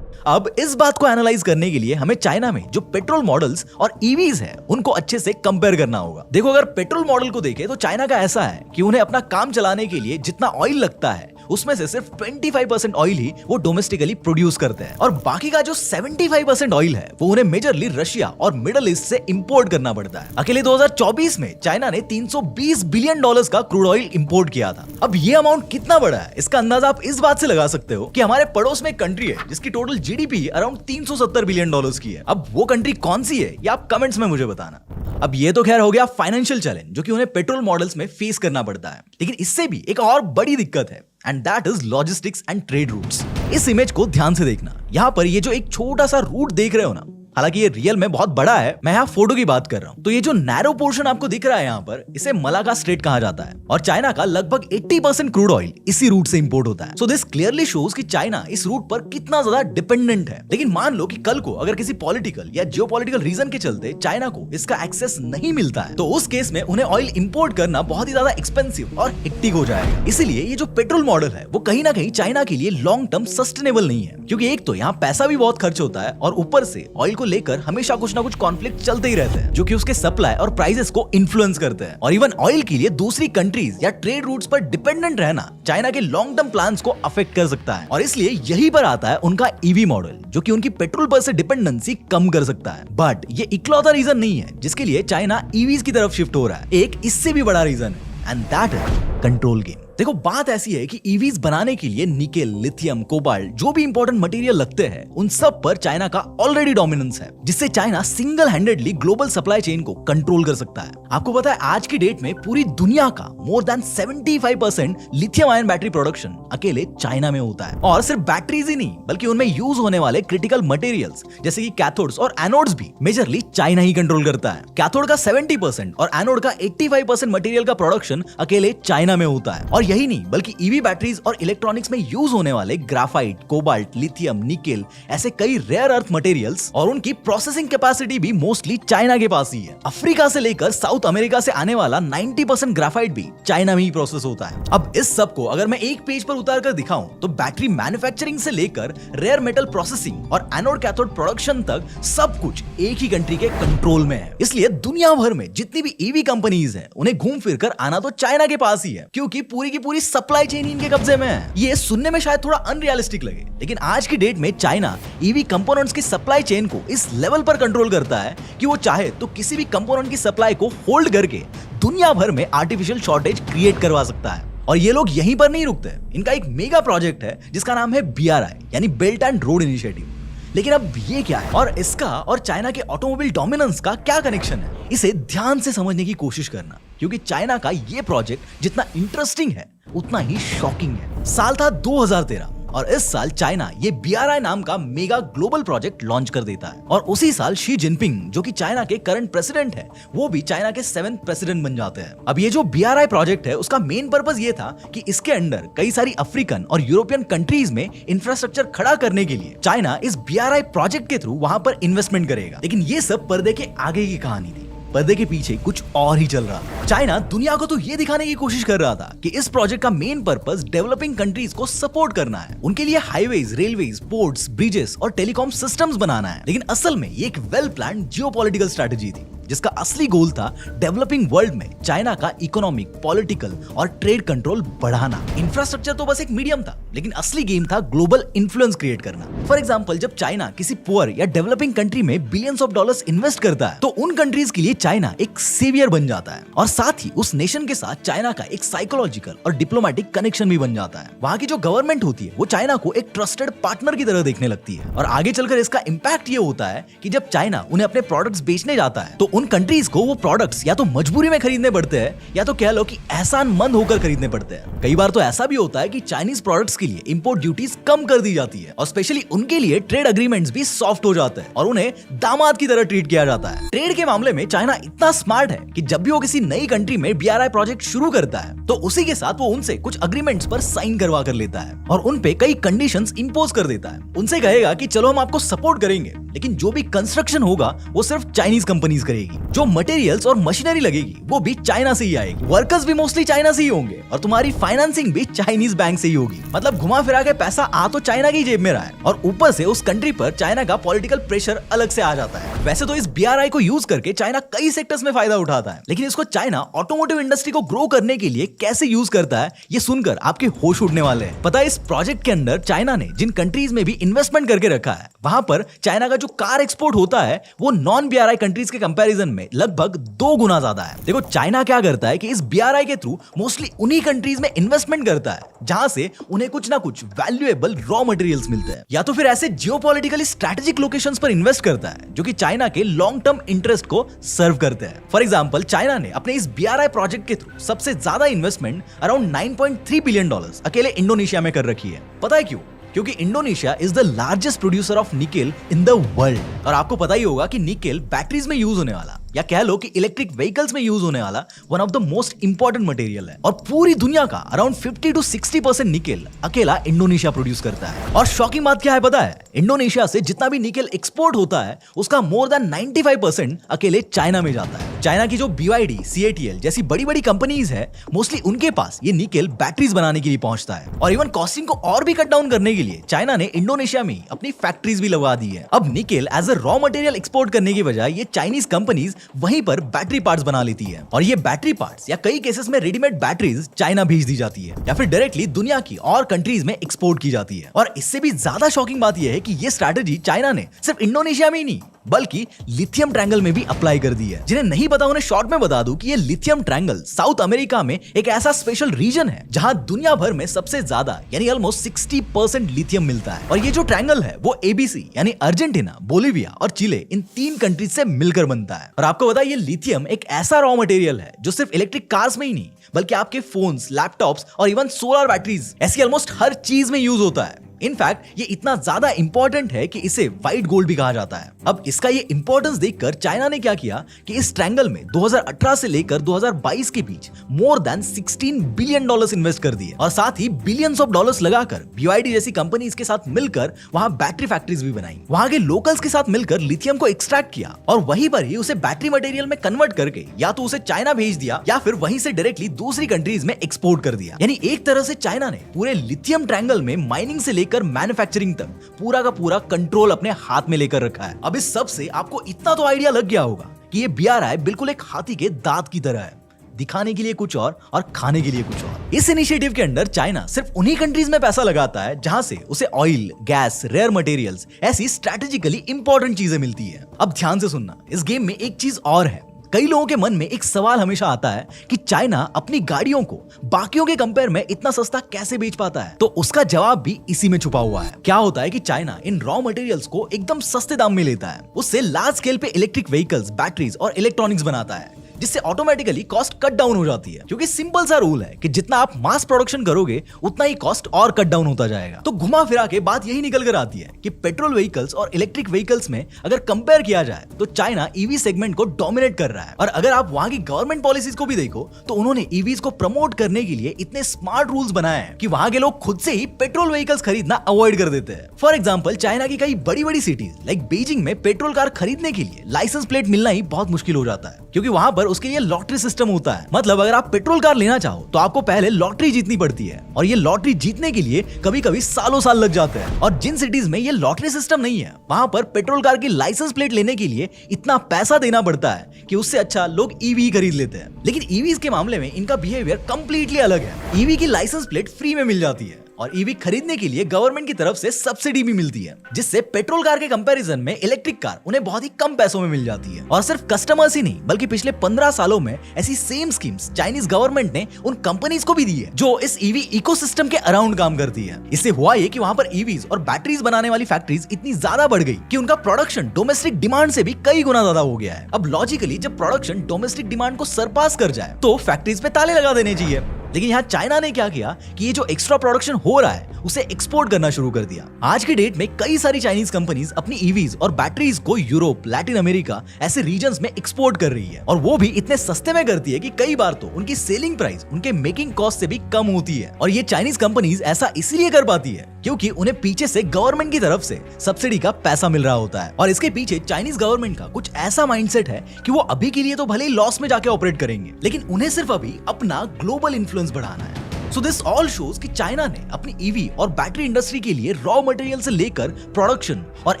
अब इस बात को एनालाइज करने के लिए हमें चाइना में जो पेट्रोल मॉडल्स और ईवीज हैं, उनको अच्छे से कंपेयर करना होगा। देखो, अगर पेट्रोल मॉडल को देखें तो चाइना का ऐसा है कि उन्हें अपना काम चलाने के लिए जितना ऑयल लगता है, उसमें से सिर्फ 25% ऑयल ही वो डोमेस्टिकली प्रोड्यूस करते हैं, और बाकी का जो 75% ऑयल है वो उन्हें मेजरली रशिया और मिडिल ईस्ट से इंपोर्ट करना पड़ता है। अकेले 2024 में चाइना ने $320 बिलियन का क्रूड ऑयल इंपोर्ट किया था। अब ये अमाउंट कितना बड़ा है, इसका अंदाजा आप इस बात से लगा सकते हो कि हमारे पड़ोस में एक कंट्री है जिसकी टोटल GDP अराउंड $370 बिलियन की है। अब वो कंट्री कौन सी है, ये आप कमेंट्स में मुझे बताना। अब ये तो खैर हो गया फाइनेंशियल चैलेंज जो कि उन्हें पेट्रोल मॉडल्स में फेस करना पड़ता है, लेकिन इससे भी एक और बड़ी दिक्कत है, and that is logistics and trade routes. इस इमेज को ध्यान से देखना। यहाँ पर ये जो एक छोटा सा रूट देख रहे हो ना, हालांकि ये रियल में बहुत बड़ा है। मैं यहाँ फोटो की बात कर रहा हूँ। तो ये जो नैरो पोर्शन आपको दिख रहा है यहाँ पर, इसे मलाका स्ट्रेट कहा जाता है और चाइना का लगभग 80% क्रूड ऑयल इसी रूट से इंपोर्ट होता है। सो दिस क्लियरली शोज कि चाइना इस रूट पर कितना ज्यादा डिपेंडेंट है। लेकिन मान लो कि कल को अगर किसी पॉलिटिकल या जियोपॉलिटिकल रीजन के चलते चाइना को इसका एक्सेस नहीं मिलता है, तो उस केस में उन्हें ऑयल इंपोर्ट करना बहुत ही ज्यादा एक्सपेंसिव और हेक्टिक हो जाएगा। इसीलिए ये जो पेट्रोल मॉडल है वो कहीं ना कहीं चाइना के लिए लॉन्ग टर्म सस्टेनेबल नहीं है, क्योंकि एक तो यहाँ पैसा भी बहुत खर्च होता है और ऊपर से ऑयल को लेकर हमेशा कुछ ना कुछ कॉन्फ्लिक्ट चलते ही रहते हैं, जो कि उसके सप्लाई और प्राइसेस को इन्फ्लुएंस करते हैं। और इवन ऑयल के लिए दूसरी कंट्रीज या ट्रेड रूट्स पर डिपेंडेंट रहना चाइना के लॉन्ग टर्म प्लान्स को अफेक्ट कर सकता है। और इसलिए यही पर आता है उनका ईवी मॉडल, जो कि उनकी पेट्रोल पर से डिपेंडेंसी कम कर सकता है। बट ये इकलौता रीजन नहीं है जिसके लिए चाइना ईवीज की तरफ शिफ्ट हो रहा है। एक इससे भी बड़ा रीजन है, and that is control game. देखो, बात ऐसी है कि ईवीज बनाने के लिए निकेल, लिथियम, कोबाल्ट जो भी इंपॉर्टेंट मटेरियल लगते हैं उन सब पर चाइना का ऑलरेडी डोमिनेंस है, जिससे China single handedly global supply chain को कंट्रोल कर सकता है। आपको पता है आज की डेट में पूरी दुनिया का more than 75% lithium ion battery production अकेले चाइना में होता है। और सिर्फ बैटरीज ही नहीं बल्कि उनमें यूज होने वाले क्रिटिकल मटेरियल्स जैसे कि कैथोड्स और एनोड्स भी मेजरली चाइना ही कंट्रोल करता है। कैथोड का 70% और एनोड का 85% मटेरियल का प्रोडक्शन अकेले चाइना में होता है। और यही नहीं बल्कि ईवी बैटरीज और इलेक्ट्रॉनिक्स में यूज होने वाले ग्राफाइट, कोबाल्ट, लिथियम, निकेल ऐसे कई रेयर अर्थ मटेरियल्स और उनकी प्रोसेसिंग कैपेसिटी भी मोस्टली चाइना के पास ही है। अफ्रीका से लेकर साउथ अमेरिका से आने वाला 90% ग्राफाइट भी चाइना में ही प्रोसेस होता है। अब इस सब को अगर मैं एक पेज पर उतार कर दिखाऊं तो बैटरी मैन्युफैक्चरिंग से लेकर रेयर मेटल प्रोसेसिंग और एनोड कैथोड प्रोडक्शन तक सब कुछ एक ही कंट्री के कंट्रोल में है। इसलिए दुनिया भर में जितनी भी ईवी कंपनीज हैं उन्हें घूम फिर कर आना तो चाइना के पास ही है, क्योंकि पूरी की पूरी सप्लाई चेन इनके कब्जे में है। ये सुनने में शायद थोड़ा अनरियलिस्टिक लगे, लेकिन आज की डेट में चाइना ईवी कंपोनेंट्स की सप्लाई चेन को इस लेवल पर कंट्रोल करता है कि वो चाहे तो किसी भी कंपोनेंट की सप्लाई को होल्ड करके दुनिया भर में आर्टिफिशियल शॉर्टेज क्रिएट करवा सकता है। और ये लोग यहीं पर नहीं रुकते। इनका एक मेगा प्रोजेक्ट है जिसका नाम है BRI यानी बेल्ट एंड रोड इनिशिएटिव। लेकिन अब ये क्या है और इसका और चाइना के ऑटोमोबाइल डोमिनेंस का क्या कनेक्शन है, इसे ध्यान से समझने की कोशिश करना, क्योंकि चाइना का ये प्रोजेक्ट जितना इंटरेस्टिंग है उतना ही शॉकिंग है। साल था 2013 और इस साल चाइना ये BRI नाम का मेगा ग्लोबल प्रोजेक्ट लॉन्च कर देता है। और उसी साल शी जिनपिंग जो कि चाइना के करंट प्रेसिडेंट है वो भी चाइना के 7th प्रेसिडेंट बन जाते हैं। अब ये जो BRI प्रोजेक्ट है उसका मेन पर्पस ये था कि इसके अंडर कई सारी अफ्रीकन और यूरोपियन कंट्रीज में इंफ्रास्ट्रक्चर खड़ा करने के लिए चाइना इस BRI प्रोजेक्ट के थ्रू वहां पर इन्वेस्टमेंट करेगा। लेकिन ये सब पर्दे के आगे की कहानी थी। पर्दे के पीछे कुछ और ही चल रहा था। चाइना दुनिया को तो ये दिखाने की कोशिश कर रहा था कि इस प्रोजेक्ट का मेन पर्पस डेवलपिंग कंट्रीज को सपोर्ट करना है, उनके लिए हाईवेज, रेलवेज, पोर्ट्स, ब्रिजेस और टेलीकॉम सिस्टम्स बनाना है। लेकिन असल में ये एक वेल प्लान्ड जियोपॉलिटिकल स्ट्रेटजी थी जिसका असली गोल था डेवलपिंग वर्ल्ड में चाइना का इकोनॉमिक, पॉलिटिकल और ट्रेड कंट्रोल बढ़ाना। इंफ्रास्ट्रक्चर तो बस एक मीडियम था, लेकिन असली गेम था ग्लोबल इन्फ्लुएंस क्रिएट करना। फॉर एग्जांपल, जब चाइना किसी पुअर या डेवलपिंग कंट्री में बिलियंस ऑफ डॉलर्स इन्वेस्ट करता है तो उन कंट्रीज के लिए चाइना एक सेवियर बन जाता है और साथ ही उस नेशन के साथ चाइना का एक साइकोलॉजिकल और डिप्लोमेटिक कनेक्शन भी बन जाता है। वहां की जो गवर्नमेंट होती है वो चाइना को एक ट्रस्टेड पार्टनर की तरह देखने लगती है। और आगे चलकर इसका इम्पैक्ट ये होता है कि जब चाइना उन्हें अपने प्रोडक्ट्स बेचने जाता है तो उन कंट्रीज को वो प्रोडक्ट्स या तो मजबूरी में खरीदने पड़ते हैं या तो कह लो कि एहसानमंद होकर खरीदने पड़ते हैं। कई बार तो ऐसा भी होता है कि चाइनीज प्रोडक्ट्स के लिए इंपोर्ट ड्यूटीज कम कर दी जाती है और स्पेशली उनके लिए ट्रेड एग्रीमेंट्स भी सॉफ्ट हो जाते हैं और उन्हें दामाद की तरह ट्रीट किया जाता है। ट्रेड के मामले में चाइना इतना स्मार्ट है कि जब भी वो किसी नई कंट्री में BRI प्रोजेक्ट शुरू करता है तो उसी के साथ वो उनसे कुछ एग्रीमेंट्स पर साइन करवा कर लेता है और उन पे कई कंडीशंस इंपोज कर देता है। उनसे कहेगा कि चलो हम आपको सपोर्ट करेंगे, लेकिन जो भी कंस्ट्रक्शन होगा वो सिर्फ चाइनीज कंपनीज करेगी, जो मटेरियल्स और मशीनरी लगेगी वो भी चाइना से ही आएगी, वर्कर्स भी मोस्टली चाइना से ही होंगे और तुम्हारी फाइनेंसिंग भी चाइनीज बैंक से ही होगी। मतलब घुमा फिरा के पैसा आ तो चाइना की जेब में रहा है और ऊपर से उस कंट्री पर चाइना का पॉलिटिकल प्रेशर अलग से आ जाता है। वैसे तो इस BRI को यूज करके चाइना कई सेक्टर्स में फायदा उठाता है, लेकिन इसको चाइना ऑटोमोटिव इंडस्ट्री को ग्रो करने के लिए कैसे यूज करता है ये सुनकर आपके होश उड़ने वाले हैं। पता है, इस प्रोजेक्ट के अंदर चाइना ने जिन कंट्रीज में भी इन्वेस्टमेंट करके रखा है वहां पर चाइना का जो कार एक्सपोर्ट होता है वो नॉन BRI कंट्रीज के कंपैरिजन में लगभग 2 गुना ज्यादा है। देखो, चाइना क्या करता है कि इस BRI के थ्रू मोस्टली उन्हीं कंट्रीज में इन्वेस्टमेंट करता है जहां से उन्हें कुछ ना कुछ वैल्यूएबल रॉ मटेरियल्स मिलते हैं, या तो फिर ऐसे जियोपॉलिटिकली स्ट्रेटेजिक लोकेशंस पर इन्वेस्ट करता है जो कि चाइना के लॉन्ग टर्म इंटरेस्ट को सर्व करते हैं। फॉर एग्जांपल, चाइना ने अपने इस BRI प्रोजेक्ट के थ्रू सबसे ज्यादा इन्वेस्टमेंट अराउंड $9.3 बिलियन अकेले इंडोनेशिया में कर रखी है। पता है क्यों? क्योंकि Indonesia is the largest producer of nickel in the world. और आपको पता ही होगा कि निकेल बैटरीज में यूज होने वाला या कह लो कि इलेक्ट्रिक व्हीकल्स में यूज होने वाला one of the most important material है। और पूरी दुनिया का अराउंड 50 to 60% निकेल अकेला इंडोनेशिया प्रोड्यूस करता है। और शॉकिंग बात क्या है पता है, इंडोनेशिया से जितना भी निकेल एक्सपोर्ट होता है उसका मोर देन 95% अकेले चाइना में जाता है। चाइना की जो BYD, CATL जैसी बड़ी बड़ी कंपनीज है, मोस्टली उनके पास ये निकेल बैटरीज बनाने के लिए पहुंचता है। और इवन कॉस्टिंग को और भी कट डाउन करने के लिए चाइना ने इंडोनेशिया में अपनी फैक्ट्रीज भी लगवा दी है। अब nickel as a raw material export करने की बजाय ये चाइनीज कंपनीज वहीं पर बैटरी पार्ट्स बना लेती है और ये बैटरी पार्ट्स या कई केसेस में रेडीमेड बैटरीज चाइना भेज दी जाती है या फिर डायरेक्टली दुनिया की और कंट्रीज में एक्सपोर्ट की जाती है। और इससे भी ज्यादा शॉकिंग बात यह है कि ये स्ट्रैटेजी चाइना ने सिर्फ इंडोनेशिया में ही नहीं बल्कि लिथियम ट्रायंगल में भी अप्लाई कर दी है। जिन्हें नहीं पता उन्हें शॉर्ट में बता दूं कि ये लिथियम ट्रायंगल साउथ अमेरिका में एक ऐसा स्पेशल रीजन है जहां दुनिया भर में सबसे ज्यादा यानी ऑलमोस्ट 60% लिथियम मिलता है। और ये जो ट्रायंगल है वो ABC यानी अर्जेंटीना, बोलिविया और चिले इन 3 कंट्रीज से मिलकर बनता है। और आपको पता है ये लिथियम एक ऐसा रॉ मटेरियल है जो सिर्फ इलेक्ट्रिक कार्स में ही नहीं बल्कि आपके फोन्स, लैपटॉप्स और इवन सोलर बैटरीज ऐसी ऑलमोस्ट हर चीज में यूज होता है। इनफैक्ट ये इतना ज्यादा इंपॉर्टेंट है कि इसे व्हाइट गोल्ड भी कहा जाता है। अब इसका ये इंपॉर्टेंस देखकर चाइना ने क्या किया कि इस ट्रायंगल में 2018 से लेकर 2022 के बीच मोर देन $16 बिलियन इन्वेस्ट कर दिए और साथ ही बिलियंस ऑफ डॉलर्स लगाकर BYD जैसी कंपनीज के साथ मिलकर वहां बैटरी फैक्ट्रीज भी बनाई, वहां के लोकल्स के साथ मिलकर लिथियम को एक्सट्रैक्ट किया और वहीं पर ही उसे बैटरी मटेरियल में कन्वर्ट करके या तो उसे चाइना भेज दिया या फिर वहीं से डायरेक्टली दूसरी कंट्रीज में एक्सपोर्ट कर दिया। यानी एक तरह से चाइना ने पूरे लिथियम ट्रायंगल में माइनिंग से लेकर मैन्युफैक्चरिंग तक पूरा का पूरा कंट्रोल अपने हाथ में लेकर रखा है। अब इस सब से आपको इतना तो आइडिया लग गया होगा कि ये BRI बिल्कुल एक हाथी के दांत की तरह है, दिखाने के लिए कुछ और खाने के लिए कुछ और। इस इनिशिएटिव के अंदर चाइना सिर्फ उन्हीं कंट्रीज में पैसा लगाता है जहां से उसे ऑयल, गैस, रेयर मटेरियल्स ऐसी स्ट्रेटेजिकली इंपॉर्टेंट चीजें मिलती है। अब ध्यान से सुनना, इस गेम में एक चीज और है। कई लोगों के मन में एक सवाल हमेशा आता है कि चाइना अपनी गाड़ियों को बाकियों के कंपेयर में इतना सस्ता कैसे बेच पाता है। तो उसका जवाब भी इसी में छुपा हुआ है। क्या होता है कि चाइना इन रॉ मटेरियल्स को एकदम सस्ते दाम में लेता है, उससे लार्ज स्केल पे इलेक्ट्रिक व्हीकल्स, बैटरीज और इलेक्ट्रॉनिक्स बनाता है जिससे ऑटोमेटिकली कॉस्ट कट डाउन हो जाती है। क्योंकि सिंपल सा रूल है कि जितना आप मास प्रोडक्शन करोगे उतना ही कॉस्ट और कट डाउन होता जाएगा। तो घुमा फिरा के बात यही निकल कर आती है कि पेट्रोल व्हीकल्स और इलेक्ट्रिक व्हीकल्स में अगर कंपेयर किया जाए तो चाइना EV सेगमेंट को डोमिनेट कर रहा है। और अगर आप वहां की गवर्नमेंट पॉलिसीज को भी देखो तो उन्होंने EVs को प्रमोट करने के लिए इतने स्मार्ट रूल्स बनाए हैं कि वहां के लोग खुद से ही पेट्रोल व्हीकल्स खरीदना अवॉइड कर देते हैं। फॉर एग्जाम्पल, चाइना की कई बड़ी बड़ी सिटीज लाइक बीजिंग में पेट्रोल कार खरीदने के लिए लाइसेंस प्लेट मिलना ही बहुत मुश्किल हो जाता है क्योंकि वहां पर उसके लिए लॉटरी सिस्टम होता है। मतलब अगर आप पेट्रोल कार लेना चाहो तो आपको पहले लॉटरी जीतनी पड़ती है और ये लॉटरी जीतने के लिए कभी कभी सालों साल लग जाते हैं। और जिन सिटीज में ये लॉटरी सिस्टम नहीं है वहां पर पेट्रोल कार की लाइसेंस प्लेट लेने के लिए इतना पैसा देना पड़ता है कि उससे अच्छा लोग EV खरीद लेते हैं। लेकिन EVs के मामले में इनका बिहेवियर कंप्लीटली अलग है। EV की लाइसेंस प्लेट फ्री में मिल जाती है और EV खरीदने के लिए गवर्नमेंट की तरफ से सब्सिडी भी मिलती है जिससे पेट्रोल कार के कंपैरिजन में इलेक्ट्रिक कार उन्हें बहुत ही कम पैसों में मिल जाती है। और सिर्फ कस्टमर्स ही नहीं बल्कि पिछले 15 सालों में ऐसी सेम स्कीम्स चाइनीज गवर्नमेंट ने उन कंपनीज को भी दी है जो इस EV इकोसिस्टम के अराउंड काम करती है। इससे हुआ ये कि वहां पर EVs और बैटरीज बनाने वाली फैक्ट्रीज इतनी ज्यादा बढ़ गई कि उनका प्रोडक्शन डोमेस्टिक डिमांड से भी कई गुना ज्यादा हो गया है। अब लॉजिकली जब प्रोडक्शन डोमेस्टिक डिमांड को सरपास कर जाए तो फैक्ट्रीज पे ताले लगा देने चाहिए। लेकिन यहाँ चाइना ने क्या किया कि ये जो एक्स्ट्रा प्रोडक्शन हो रहा है उसे एक्सपोर्ट करना शुरू कर दिया। आज की डेट में कई सारी चाइनीज कंपनीज अपनी EVs और बैटरीज को यूरोप, लैटिन अमेरिका ऐसे रीजन्स में एक्सपोर्ट कर रही है और वो भी इतने सस्ते में करती है कि कई बार तो उनकी सेलिंग प्राइस उनके मेकिंग कॉस्ट से भी कम होती है। और ये चाइनीज कंपनीज ऐसा इसलिए कर पाती है क्योंकि उन्हें पीछे से गवर्नमेंट की तरफ से सब्सिडी का पैसा मिल रहा होता है। और इसके पीछे चाइनीज गवर्नमेंट का कुछ ऐसा माइंडसेट है कि वो अभी के लिए तो भले ही लॉस में जाके ऑपरेट करेंगे लेकिन उन्हें सिर्फ अभी अपना ग्लोबल इन्फ्लुएंस बढ़ाना है। So this all shows कि चाइना ने अपनी EV और बैटरी इंडस्ट्री के लिए रॉ मटेरियल से लेकर प्रोडक्शन और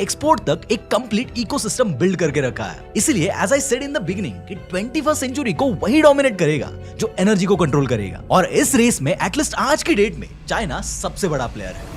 एक्सपोर्ट तक एक कंप्लीट इकोसिस्टम बिल्ड करके रखा है। इसलिए as I said in the beginning कि 21st सेंचुरी को वही डोमिनेट करेगा जो एनर्जी को कंट्रोल करेगा और इस रेस में एटलीस्ट आज की डेट में चाइना सबसे बड़ा प्लेयर है।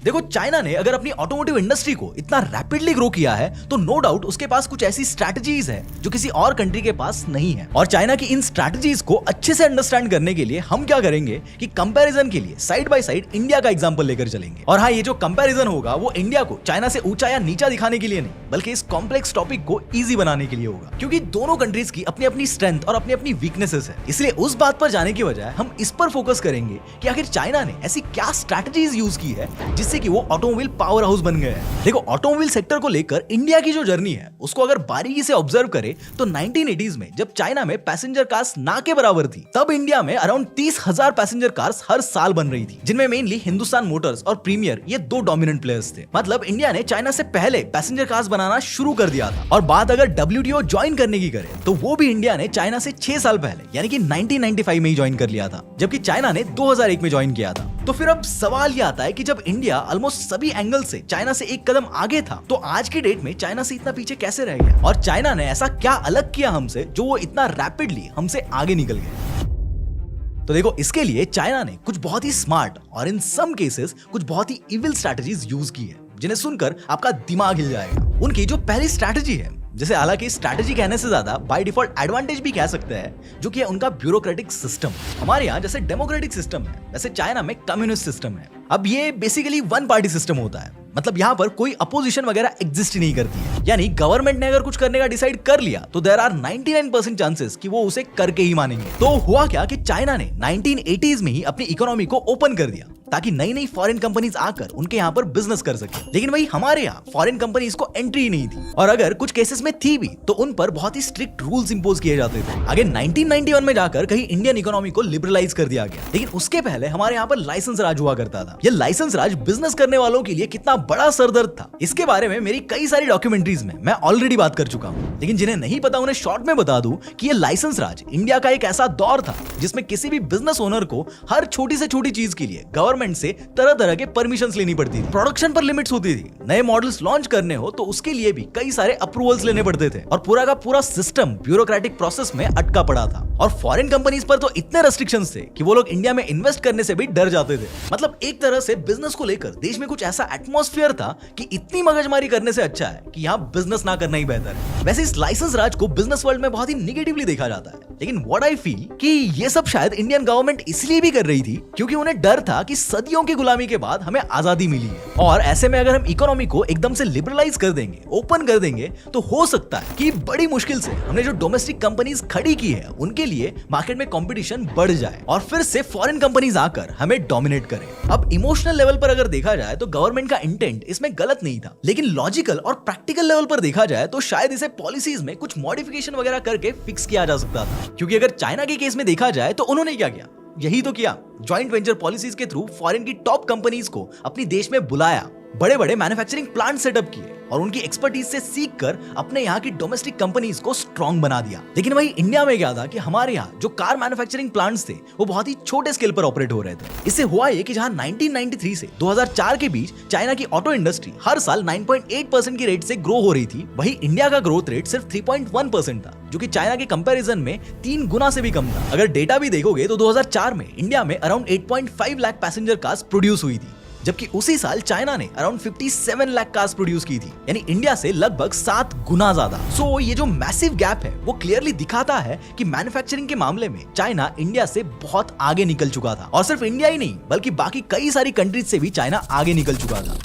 देखो, चाइना ने अगर अपनी ऑटोमोटिव इंडस्ट्री को इतना रैपिडली ग्रो किया है तो नो डाउट उसके पास कुछ ऐसी स्ट्रैटेजीज है जो किसी और कंट्री के पास नहीं है। और चाइना की इन स्ट्रैटेजीज को अच्छे से अंडरस्टैंड करने के लिए हम क्या करेंगे कि कंपैरिजन के लिए साइड बाय साइड इंडिया का एग्जांपल लेकर चलेंगे। और हाँ, ये जो कंपैरिजन होगा वो इंडिया को चाइना से ऊंचा या नीचा दिखाने के लिए नहीं, बल्कि इस कॉम्प्लेक्स टॉपिक को इजी बनाने के लिए होगा, क्योंकि दोनों कंट्रीज की अपनी अपनी स्ट्रेंथ और अपनी अपनी वीकनेसेस है। इसलिए उस बात पर जाने की बजाय हम इस पर फोकस करेंगे कि आखिर चाइना ने ऐसी क्या स्ट्रैटेजीज यूज की है जिससे कि वो ऑटोमोबाइल पावर हाउस बन गए हैं। देखो, ऑटोमोबाइल सेक्टर को लेकर इंडिया की जो जर्नी है उसको अगर बारीकी से ऑब्जर्व करें तो 1980s में जब चाइना में पैसेंजर कार्स ना के बराबर थी, तब इंडिया में अराउंड 30,000 पैसेंजर कार्स हर साल बन रही थी, जिनमें मेनली हिंदुस्तान मोटर्स और प्रीमियर ये दो डोमिनेंट प्लेयर्स थे। मतलब इंडिया ने चाइना से पहले पैसेंजर कार्स बनाना शुरू कर दिया था। और बात अगर WTO ज्वाइन करने की करें तो वो भी इंडिया ने चाइना से 6 साल पहले यानी कि 1995 में ही ज्वाइन कर लिया था, जबकि चाइना ने 2001 में ज्वाइन किया था। तो फिर अब सवाल ये आता है कि जब इंडिया ऑलमोस्ट सभी एंगल से चाइना से एक कदम आगे था, तो आज की डेट में चाइना से इतना पीछे कैसे रह गया? और चाइना ने ऐसा क्या अलग किया हमसे जो वो इतना रैपिडली हमसे आगे निकल गए? तो देखो, इसके लिए चाइना ने कुछ बहुत ही स्मार्ट और इन सम केसेस कुछ बहुत ही इविल स्ट्रैटेजीज यूज की है, जिन्हें सुनकर आपका दिमाग हिल जाएगा। उनकी जो पहली स्ट्रैटेजी है, जिसे हालांकि स्ट्रैटेजी कहने से ज्यादा बाय डिफॉल्ट एडवांटेज भी कह सकते हैं, जो कि है उनका ब्यूरोक्रेटिक सिस्टम। हमारे यहाँ जैसे डेमोक्रेटिक सिस्टम है, वैसे चाइना में कम्युनिस्ट सिस्टम है। अब ये बेसिकली वन पार्टी सिस्टम होता है, मतलब यहाँ पर कोई अपोजिशन वगैरह एग्जिस्ट ही नहीं करती है। यानी गवर्नमेंट ने अगर कुछ करने का डिसाइड कर लिया तो देयर आर 99% चांसेस कि वो उसे करके ही मानेंगे। तो हुआ क्या कि चाइना ने 1980s में ही अपनी इकोनॉमी को ओपन कर दिया ताकि नई नई फॉरेन कंपनीज आकर उनके यहाँ पर बिजनेस कर सके। लेकिन वही हमारे यहाँ फॉरेन कंपनीज को एंट्री ही नहीं थी, और अगर कुछ केसेस में थी भी तो उन पर बहुत ही स्ट्रिक्ट रूल्स इंपोज किए जाते थे। आगे 1991 में जाकर कहीं इंडियन इकोनॉमी को लिबरलाइज कर दिया गया, लेकिन उसके पहले हमारे यहाँ पर लाइसेंस राज हुआ करता था। ये लाइसेंस राज बिजनेस करने वालों के लिए कितना बड़ा सरदर्द था, इसके बारे में मेरी कई सारी डॉक्यूमेंट्रीज में मैं ऑलरेडी बात कर चुका हूँ। लेकिन जिन्हें नहीं पता उन्हें शॉर्ट में बता दूं कि ये लाइसेंस राज इंडिया का एक ऐसा दौर था जिसमें किसी भी बिजनेस ओनर को हर छोटी से छोटी चीज के लिए गवर्नमेंट से तरह तरह के परमिशंस लेनी पड़ती थी। प्रोडक्शन पर लिमिट्स होती थी, नए मॉडल्स लॉन्च करने हो तो उसके लिए भी कई सारे अप्रूवल्स लेने पड़ते थे, और पूरा का पूरा सिस्टम ब्यूरोक्रेटिक प्रोसेस में अटका पड़ा था। और फॉरेन कंपनीज पर तो इतने रेस्ट्रिक्शंस थे कि वो लोग इंडिया में इन्वेस्ट करने से भी डर जाते थे। मतलब एक तरह से बिजनेस को लेकर देश में कुछ ऐसा एटमॉस्फेयर था कि इतनी मगजमारी करने से अच्छा है कि यहाँ बिजनेस ना करना ही बेहतर है। वैसे इस लाइसेंस राज को बिजनेस वर्ल्ड में बहुत ही निगेटिवली देखा जाता है, लेकिन व्हाट आई फील कि ये सब शायद इंडियन गवर्नमेंट इसलिए भी कर रही थी क्योंकि उन्हें डर था कि सदियों की गुलामी के बाद हमें आजादी मिली है, और ऐसे में अगर हम इकोनॉमी को एकदम से लिबरलाइज कर देंगे, ओपन कर देंगे, तो हो सकता है कि बड़ी मुश्किल से हमने जो डोमेस्टिक कंपनीज खड़ी की है उनके लिए मार्केट में कंपटीशन बढ़ जाए और फिर से फॉरेन कंपनीज आकर हमें डोमिनेट करें। अब इमोशनल लेवल पर अगर देखा जाए तो गवर्नमेंट का इंटेंट इसमें गलत नहीं था, लेकिन लॉजिकल और प्रैक्टिकल लेवल पर देखा जाए तो शायद इसे पॉलिसीज में कुछ मॉडिफिकेशन वगैरह करके फिक्स किया जा सकता था। क्योंकि अगर चाइना के केस में देखा जाए तो उन्होंने क्या किया, यही तो किया, ज्वाइंट वेंचर पॉलिसीज के थ्रू फॉरेन की टॉप कंपनीज को अपनी देश में बुलाया, बड़े बड़े मैन्युफैक्चरिंग प्लांट सेटअप किए और उनकी एक्सपर्टीज से सीखकर अपने यहाँ की डोमेस्टिक कंपनीज को स्ट्रॉन्ग बना दिया। लेकिन वही इंडिया में क्या था कि हमारे यहाँ जो कार मैन्युफैक्चरिंग प्लांट्स थे वो बहुत ही छोटे स्केल पर ऑपरेट हो रहे थे। इससे हुआ ये कि जहाँ 1993 से 2004 के बीच चाइना की ऑटो इंडस्ट्री हर साल 9.8% की रेट से ग्रो हो रही थी, वही इंडिया का ग्रोथ रेट सिर्फ 3.1% था, जो कि चाइना के कंपैरिजन में 3 गुना से भी कम था। अगर डेटा भी देखोगे तो 2004 में इंडिया में around 8.5 lakh passenger cars produce हुई थी, जबकि उसी साल चाइना ने अराउंड 57 लाख कार्स प्रोड्यूस की थी, यानी इंडिया से लगभग 7 गुना ज्यादा। सो ये जो मैसिव गैप है वो क्लियरली दिखाता है कि मैन्युफैक्चरिंग के मामले में चाइना इंडिया से बहुत आगे निकल चुका था, और सिर्फ इंडिया ही नहीं बल्कि बाकी कई सारी कंट्रीज से भी चाइना आगे निकल चुका था।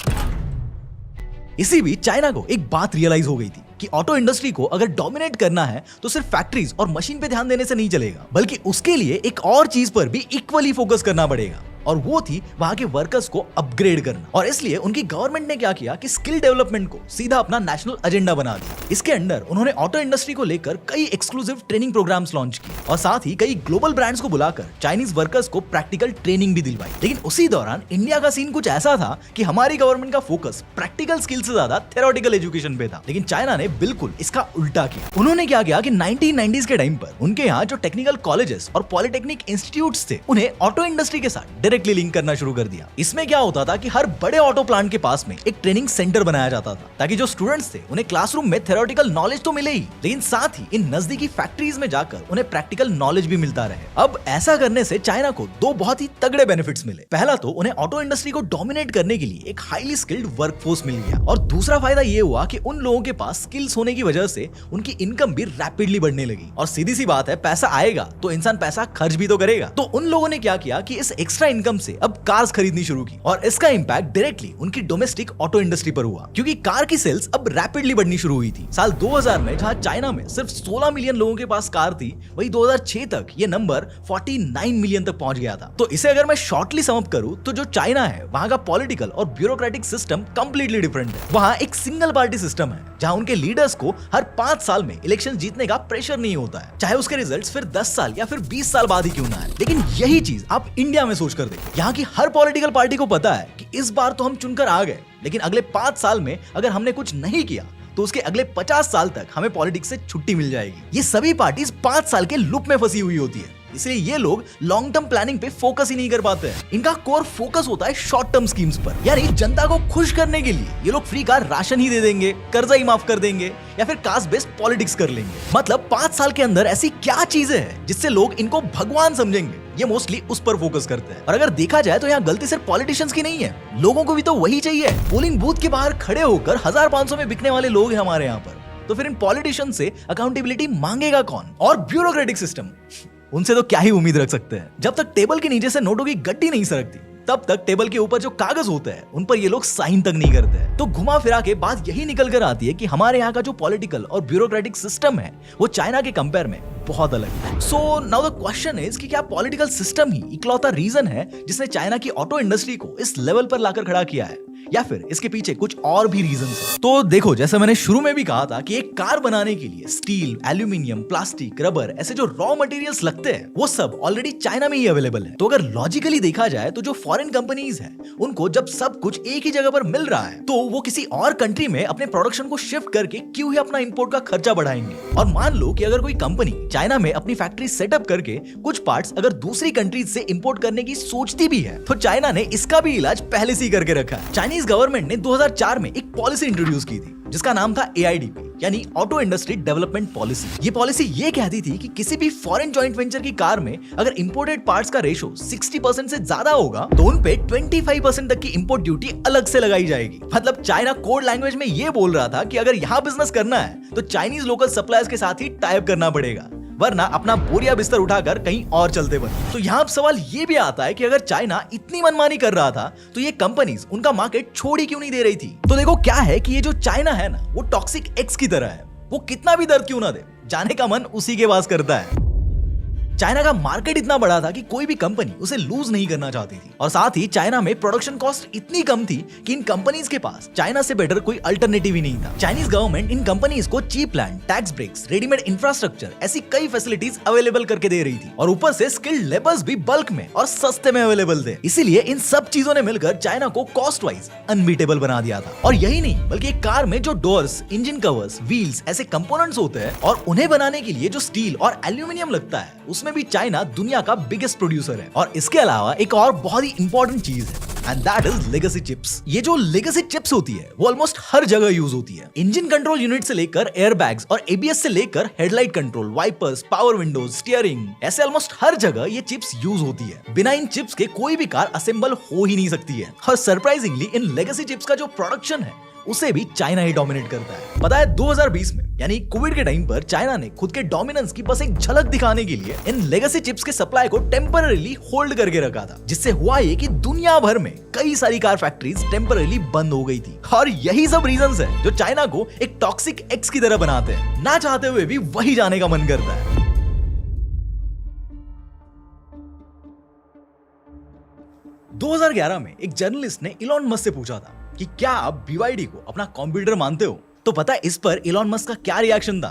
इसी बीच चाइना को एक बात रियलाइज हो गई थी कि ऑटो इंडस्ट्री को अगर डोमिनेट करना है तो सिर्फ फैक्ट्रीज और मशीन पे ध्यान देने से नहीं चलेगा, बल्कि उसके लिए एक और चीज पर भी इक्वली फोकस करना पड़ेगा, और वो थी वहां के वर्कर्स को अपग्रेड करना। और इसलिए उनकी गवर्नमेंट ने क्या किया कि स्किल डेवलपमेंट को सीधा अपना नेशनल एजेंडा बना दिया। इसके अंदर उन्होंने ऑटो इंडस्ट्री को लेकर कई एक्सक्लूसिव ट्रेनिंग प्रोग्राम्स लॉन्च किए और साथ ही कई ग्लोबल ब्रांड्स को बुलाकर चाइनीज वर्कर्स को प्रैक्टिकल ट्रेनिंग भी दिलवाई। लेकिन उसी दौरान इंडिया का सीन कुछ ऐसा था कि हमारी गवर्नमेंट का फोकस प्रैक्टिकल स्किल से ज्यादा थ्योरेटिकल एजुकेशन पे था, लेकिन चाइना ने बिल्कुल इसका उल्टा किया। उन्होंने क्या किया कि 1990s के टाइम पर उनके यहाँ जो टेक्निकल कॉलेजेस और पॉलिटेक्निक इंस्टीट्यूट्स थे उन्हें ऑटो इंडस्ट्री के साथ डायरेक्टली लिंक करना शुरू कर दिया। इसमें क्या होता था कि हर बड़े ऑटो प्लांट के पास में एक ट्रेनिंग सेंटर बनाया जाता था ताकि जो स्टूडेंट्स थे उन्हें क्लासरूम में थ्योरेटिकल नॉलेज तो मिले ही, लेकिन साथ ही इन नजदीकी फैक्ट्रीज में जाकर उन्हें प्रैक्टिकल नॉलेज भी मिलता रहे। अब ऐसा करने से चाइना को दो बहुत ही तगड़े बेनिफिट्स मिले। पहला तो उन्हें ऑटो इंडस्ट्री को डोमिनेट करने के लिए एक हाईली स्किल्ड वर्कफोर्स मिल गया, और दूसरा फायदा ये हुआ कि उन लोगों के पास स्किल्स होने की वजह से उनकी इनकम भी रैपिडली बढ़ने लगी। और सीधी सी बात है, पैसा आएगा तो इंसान पैसा खर्च भी तो करेगा। तो उन लोगों ने क्या किया कि इस एक्स्ट्रा इनकम से अब कार्स खरीदनी शुरू की, और इसका इंपैक्ट डायरेक्टली उनकी डोमेस्टिक ऑटो इंडस्ट्री पर हुआ, क्योंकि कार की सेल्स अब रैपिडली बढ़नी शुरू हुई थी। साल 2000 में जहां चाइना में सिर्फ 16 मिलियन लोगों के पास कार थी, वही 2006 तक ये नंबर 49 मिलियन तक पहुंच गया था। तो इसे अगर मैं शॉर्टली समअप करूं तो जो चाइना है वहां का पॉलिटिकल और ब्यूरोक्रेटिक सिस्टम कंप्लीटली डिफरेंट है। वहां एक सिंगल पार्टी सिस्टम है जहां उनके लीडर्स को हर 5 साल में इलेक्शन जीतने का प्रेशर नहीं होता है, चाहे उसके रिजल्ट्स फिर 10 साल या फिर 20 साल बाद ही क्यों ना आए। लेकिन यही चीज आप इंडिया में सोच कर देखिए। यहाँ की हर पॉलिटिकल पार्टी को पता है कि इस बार तो हम चुनकर आ गए, लेकिन अगले 5 साल में अगर हमने कुछ नहीं किया तो उसके अगले 50 साल तक हमें पॉलिटिक्स से छुट्टी मिल जाएगी। ये सभी पार्टीज 5 साल के लूप में फंसी हुई होती है, इसलिए ये लोग लॉन्ग टर्म प्लानिंग पे फोकस ही नहीं कर पाते हैं। इनका कोर फोकस होता है शॉर्ट टर्म स्कीम्स पर, यानी जनता को खुश करने के लिए ये लोग फ्री का राशन ही दे देंगे, कर्जा ही माफ कर देंगे, या फिर कास्ट बेस्ड पॉलिटिक्स कर लेंगे। मतलब 5 साल के अंदर ऐसी क्या चीजें हैं जिससे लोग इनको भगवान समझेंगे, ये मोस्टली उस पर फोकस करते हैं। और अगर देखा जाए तो यहाँ गलती सिर्फ पॉलिटिशियंस की नहीं है, लोगों को भी तो वही चाहिए। पोलिंग बूथ के बाहर खड़े होकर 1500 में बिकने वाले लोग हैं हमारे यहाँ पर, तो फिर इन पॉलिटिशियंस से अकाउंटेबिलिटी मांगेगा कौन? और ब्यूरोक्रेटिक सिस्टम, उनसे तो क्या ही उम्मीद रख सकते हैं। जब तक टेबल के नीचे से नोटों की गड्डी नहीं सरकती, तब तक टेबल के ऊपर जो कागज होते हैं उन पर ये लोग साइन तक नहीं करते हैं। तो घुमा फिरा के बात यही निकल कर आती है कि हमारे यहाँ का जो पॉलिटिकल और ब्यूरोक्रेटिक सिस्टम है वो चाइना के कंपेयर में बहुत अलग है। So now the question is कि क्या पॉलिटिकल सिस्टम ही इकलौता रीजन है जिसने चाइना की ऑटो इंडस्ट्री को इस लेवल पर लाकर खड़ा किया है, या फिर इसके पीछे कुछ और भी रीजंस हैं? तो देखो, जैसे मैंने शुरू में भी कहा था कि एक कार बनाने के लिए स्टील, एल्यूमिनियम, प्लास्टिक, रबर ऐसे जो रॉ मटेरियल्स लगते हैं वो सब ऑलरेडी चाइना में ही अवेलेबल है। तो अगर लॉजिकली देखा जाए तो जो फॉरेन कंपनीज हैं उनको जब सब कुछ एक ही जगह पर मिल रहा है तो वो किसी और कंट्री में अपने प्रोडक्शन को शिफ्ट करके क्यों ही अपना इंपोर्ट का खर्चा बढ़ाएंगे। और मान लो कि अगर कोई कंपनी चाइना में अपनी फैक्ट्री सेटअप करके कुछ पार्ट्स अगर दूसरी कंट्रीज से इंपोर्ट करने की सोचती भी है तो चाइना ने इसका भी इलाज पहले से ही करके रखा है। चाइनीज गवर्नमेंट ने 2004 में एक पॉलिसी इंट्रोड्यूस की थी जिसका नाम था AIDP, यानी ऑटो इंडस्ट्री डेवलपमेंट पॉलिसी। ये पॉलिसी ये कहती थी कि किसी भी फॉरेन जॉइंट वेंचर की कार में अगर इंपोर्टेड पार्ट्स का रेशो 60% से ज्यादा होगा तो उन पे 25% तक की इंपोर्ट ड्यूटी अलग से लगाई जाएगी। मतलब चाइना कोड लैंग्वेज में ये बोल रहा था कि अगर यहाँ बिजनेस करना है तो चाइनीज लोकल सप्लायर्स के साथ ही टाई अप करना पड़ेगा, वरना अपना बोरिया बिस्तर उठाकर कहीं और चलते बने। तो यहाँ सवाल ये भी आता है कि अगर चाइना इतनी मनमानी कर रहा था तो ये कंपनीज उनका मार्केट छोड़ ही क्यों नहीं दे रही थी? तो देखो क्या है कि ये जो चाइना है ना वो टॉक्सिक एक्स की तरह है, वो कितना भी दर्द क्यों ना दे, जाने का मन उसी के पास करता है। चाइना का मार्केट इतना बड़ा था कि कोई भी कंपनी उसे लूज नहीं करना चाहती थी, और साथ ही चाइना में प्रोडक्शन कॉस्ट इतनी कम थी कि इन कंपनीज के पास चाइना से बेटर कोई अल्टरनेटिव ही नहीं था। चाइनीज गवर्नमेंट इन कंपनीज को cheap land, tax breaks, readymade infrastructure ऐसी कई फैसिलिटीज अवेलेबल करके दे रही थी, और ऊपर से स्किल्ड लेबर्स भी बल्क में और सस्ते में अवेलेबल थे। इसीलिए इन सब चीजों ने मिलकर चाइना को कॉस्ट वाइज अनबीटेबल बना दिया था। और यही नहीं बल्कि एक कार में जो डोर्स, इंजन कवर्स, व्हील्स ऐसे कंपोनेंट्स होते हैं और उन्हें बनाने के लिए जो स्टील और एल्यूमिनियम लगता है उसमें भी चाइना दुनिया का बिगेस्ट प्रोड्यूसर है। और इसके अलावा एक और बहुत ही इंपॉर्टेंट चीज है and that is legacy chips. ये जो लेगेसी चिप्स होती है वो ऑलमोस्ट हर जगह यूज होती है। इंजन कंट्रोल यूनिट से लेकर एयरबैग्स और ABS से लेकर headlight control, wipers, power windows, steering, ऐसे ऑलमोस्ट हर जगह ये चिप्स यूज होती है। बिना इन चिप्स के कोई भी कार असेंबल हो ही नहीं सकती है। और सरप्राइजिंगली इन लेगेसी चिप्स का जो प्रोडक्शन है उसे भी चाइना ही डोमिनेट करता है। पता है 2020 में यानी कोविड के टाइम पर चाइना ने खुद के डोमिनेंस की बस एक झलक दिखाने के लिए इन लेगेसी चिप्स के सप्लाई को टेम्पररीली होल्ड करके रखा था, जिससे हुआ ये कि दुनिया भर में कई सारी कार फैक्ट्रीज टेम्पररीली बंद हो गई थी। और यही सब रीजंस है जो चाइना को एक टॉक्सिक एक्स की तरह बनाते हैं, ना चाहते हुए भी वही जाने का मन करता है। 2011 में एक जर्नलिस्ट ने इलॉन मस्क से पूछा था कि क्या आप BYD को अपना कॉम्पिटिटर मानते हो? तो पता है इस पर इलॉन मस्क का क्या रिएक्शन था?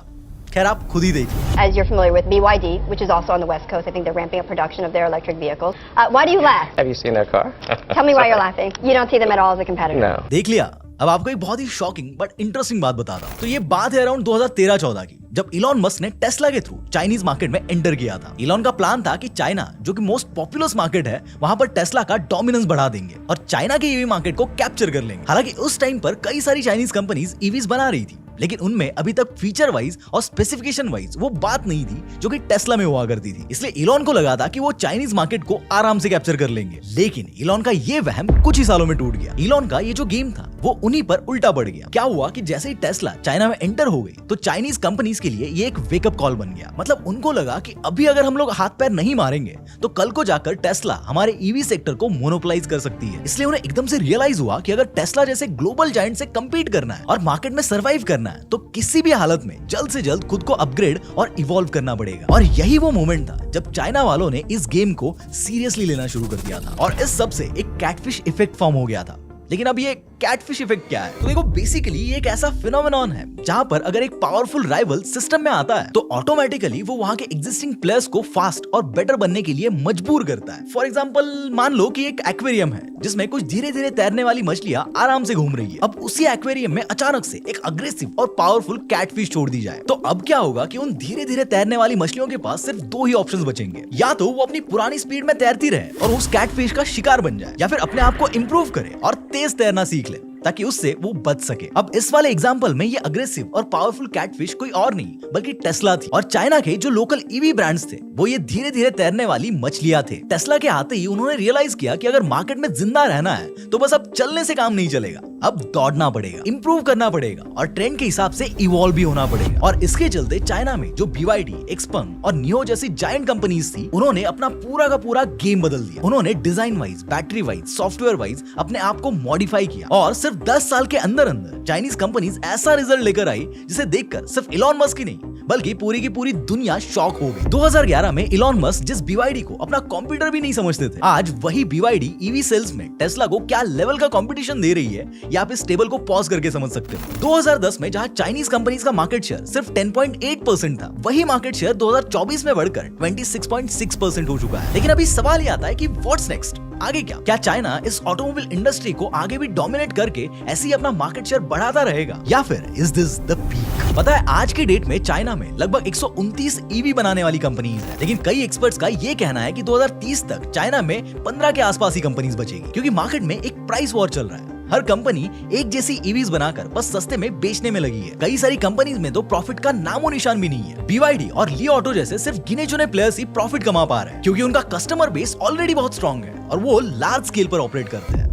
खैर आप खुद ही देखिए। As you're familiar with BYD, which is also on the West Coast, I think they're ramping up production of their electric vehicles. Why do you laugh? Have you seen their car? Tell me why you're laughing. You don't see them at all as a competitor. No. देख लिया। अब आपको एक बहुत ही shocking but interesting बात बताता हूँ। तो ये बात है अराउंड 2013-14 की, जब इलॉन मस्क ने टेस्ला के थ्रू चाइनीज मार्केट में एंटर किया था। इलॉन का प्लान था कि चाइना जो कि मोस्ट पॉपुलस मार्केट है वहां पर टेस्ला का डोमिनेंस बढ़ा देंगे और चाइना के ईवी मार्केट को कैप्चर कर लेंगे। हालांकि उस टाइम पर कई सारी चाइनीज कंपनीज ईवीज बना रही थी, लेकिन उनमें अभी तक फीचर वाइज और स्पेसिफिकेशन वाइज वो बात नहीं थी जो कि टेस्ला में हुआ करती थी। इसलिए इलॉन को लगा था कि वो चाइनीज मार्केट को आराम से कैप्चर कर लेंगे, लेकिन इलॉन का ये वहम कुछ ही सालों में टूट गया। इलॉन का ये जो गेम था वो उन्हीं पर उल्टा पड़ गया। क्या हुआ कि जैसे ही टेस्ला चाइना में एंटर हो गई तो चाइनीज कंपनीज के लिए ये एक वेकअप कॉल बन गया। मतलब उनको लगा कि अभी अगर हम लोग हाथ पैर नहीं मारेंगे तो कल को जाकर टेस्ला हमारे ईवी सेक्टर को मोनोपोलाइज कर सकती है। इसलिए उन्हें एकदम से रियलाइज हुआ कि अगर टेस्ला जैसे ग्लोबल जायंट से कम्पीट करना है और मार्केट में सर्वाइव करना है तो किसी भी हालत में जल्द से जल्द खुद को अपग्रेड और इवॉल्व करना पड़ेगा। और यही वो मोमेंट था जब चाइना वालों ने इस गेम को सीरियसली लेना शुरू कर दिया था और इस सब से एक कैटफिश इफेक्ट फॉर्म हो गया था। लेकिन अब ये कैटफिश इफेक्ट क्या है? तो देखो, बेसिकली ये एक ऐसा फिनोमेनॉन है जहां पर अगर एक पावरफुल राइवल सिस्टम में आता है तो ऑटोमेटिकली वो वहां के एग्जिस्टिंग प्लेयर्स को फास्ट और बेटर बनने के लिए मजबूर करता है। फॉर एग्जांपल, मान लो कि एक एक्वेरियम है जिसमें कुछ धीरे धीरे तैरने वाली मछलियां आराम से घूम रही है। अब उसी एक्वेरियम में अचानक से एक अग्रेसिव और पावरफुल कैटफिश छोड़ दी जाए तो अब क्या होगा कि उन धीरे धीरे तैरने वाली मछलियों के पास सिर्फ दो ही ऑप्शंस बचेंगे। या तो वो अपनी पुरानी स्पीड में तैरती रहे और उस कैटफिश का शिकार बन जाए, या फिर अपने आप को इंप्रूव करे और तेज तैरना सीख ले ताकि उससे वो बच सके। अब इस वाले एग्जांपल में ये अग्रेसिव और पावरफुल कैटफिश कोई और नहीं बल्कि टेस्ला थी। और चाइना के जो लोकल ईवी ब्रांड्स थे वो ये धीरे धीरे तैरने वाली मछलियां थे। टेस्ला के आते ही उन्होंने रियलाइज किया कि अगर मार्केट में जिंदा रहना है तो बस अब चलने से काम नहीं चलेगा, अब दौड़ना पड़ेगा, इंप्रूव करना पड़ेगा और ट्रेंड के हिसाब से इवॉल्व भी होना पड़ेगा। और इसके चलते चाइना में जो BYD, XPeng और नियो जैसी जायंट कंपनीज थी उन्होंने अपना पूरा का पूरा गेम बदल दिया। उन्होंने design wise, battery wise, software wise अपने आप को मॉडिफाई किया और सिर्फ 10 साल के अंदर अंदर चाइनीज कंपनीज ऐसा रिजल्ट लेकर आई जिसे देखकर सिर्फ इलॉन मस्क ही नहीं बल्कि पूरी की पूरी दुनिया शॉक हो गई। 2011 में इलॉन मस्क जिस BYD को अपना कंप्यूटर भी नहीं समझते थे, आज वही BYD ईवी सेल्स में टेस्ला को क्या लेवल का कंपटीशन दे रही है ये आप इस टेबल को पॉज करके समझ सकते हो। 2010 में जहां चाइनीज कंपनीज का मार्केट शेयर सिर्फ 10.8% था, वही मार्केट शेयर 2024 में बढ़कर 26.6% हो चुका है। लेकिन अभी सवाल ये आता है कि व्हाट्स नेक्स्ट? आगे क्या चाइना इस ऑटोमोबाइल इंडस्ट्री को आगे भी डोमिनेट करके ऐसे ही अपना मार्केट शेयर बढ़ाता रहेगा या फिर इज दिस द पीक? पता है, आज की डेट में चाइना में लगभग 129 ईवी बनाने वाली कंपनीज है, लेकिन कई एक्सपर्ट्स का ये कहना है कि 2030 तक चाइना में 15 के आसपास ही कंपनीज बचेगी, क्योंकि मार्केट में एक प्राइस वॉर चल रहा है। हर कंपनी एक जैसी ईवीज बनाकर बस सस्ते में बेचने में लगी है। कई सारी कंपनीज में तो प्रॉफिट का नामो निशान भी नहीं है। BYD और ली ऑटो जैसे सिर्फ गिने चुने प्लेयर्स ही प्रॉफिट कमा पा रहे हैं, क्योंकि उनका कस्टमर बेस ऑलरेडी बहुत स्ट्रॉन्ग है और वो लार्ज स्केल पर ऑपरेट करते हैं।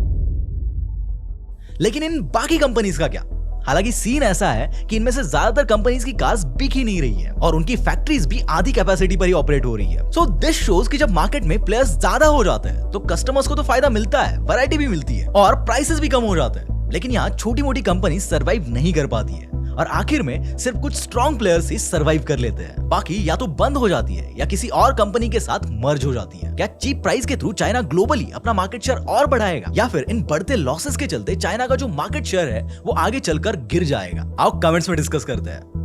लेकिन इन बाकी कंपनीज का क्या? हालांकि सीन ऐसा है कि इनमें से ज्यादातर कंपनीज की कार्स बिक ही नहीं रही है और उनकी फैक्ट्रीज भी आधी कैपेसिटी पर ही ऑपरेट हो रही है। सो दिस शोज कि जब मार्केट में प्लेयर्स ज्यादा हो जाते हैं तो कस्टमर्स को तो फायदा मिलता है, वैरायटी भी मिलती है और प्राइसेस भी कम हो जाते हैं। लेकिन यहाँ छोटी मोटी कंपनी सरवाइव नहीं कर पाती है और आखिर में सिर्फ कुछ स्ट्रॉन्ग प्लेयर्स ही सरवाइव कर लेते हैं। बाकी या तो बंद हो जाती है या किसी और कंपनी के साथ मर्ज हो जाती है। क्या चीप प्राइस के थ्रू चाइना ग्लोबली अपना मार्केट शेयर और बढ़ाएगा या फिर इन बढ़ते लॉसेस के चलते चाइना का जो मार्केट शेयर है वो आगे चलकर गिर जाएगा? आओ कमेंट्स में डिस्कस करते हैं।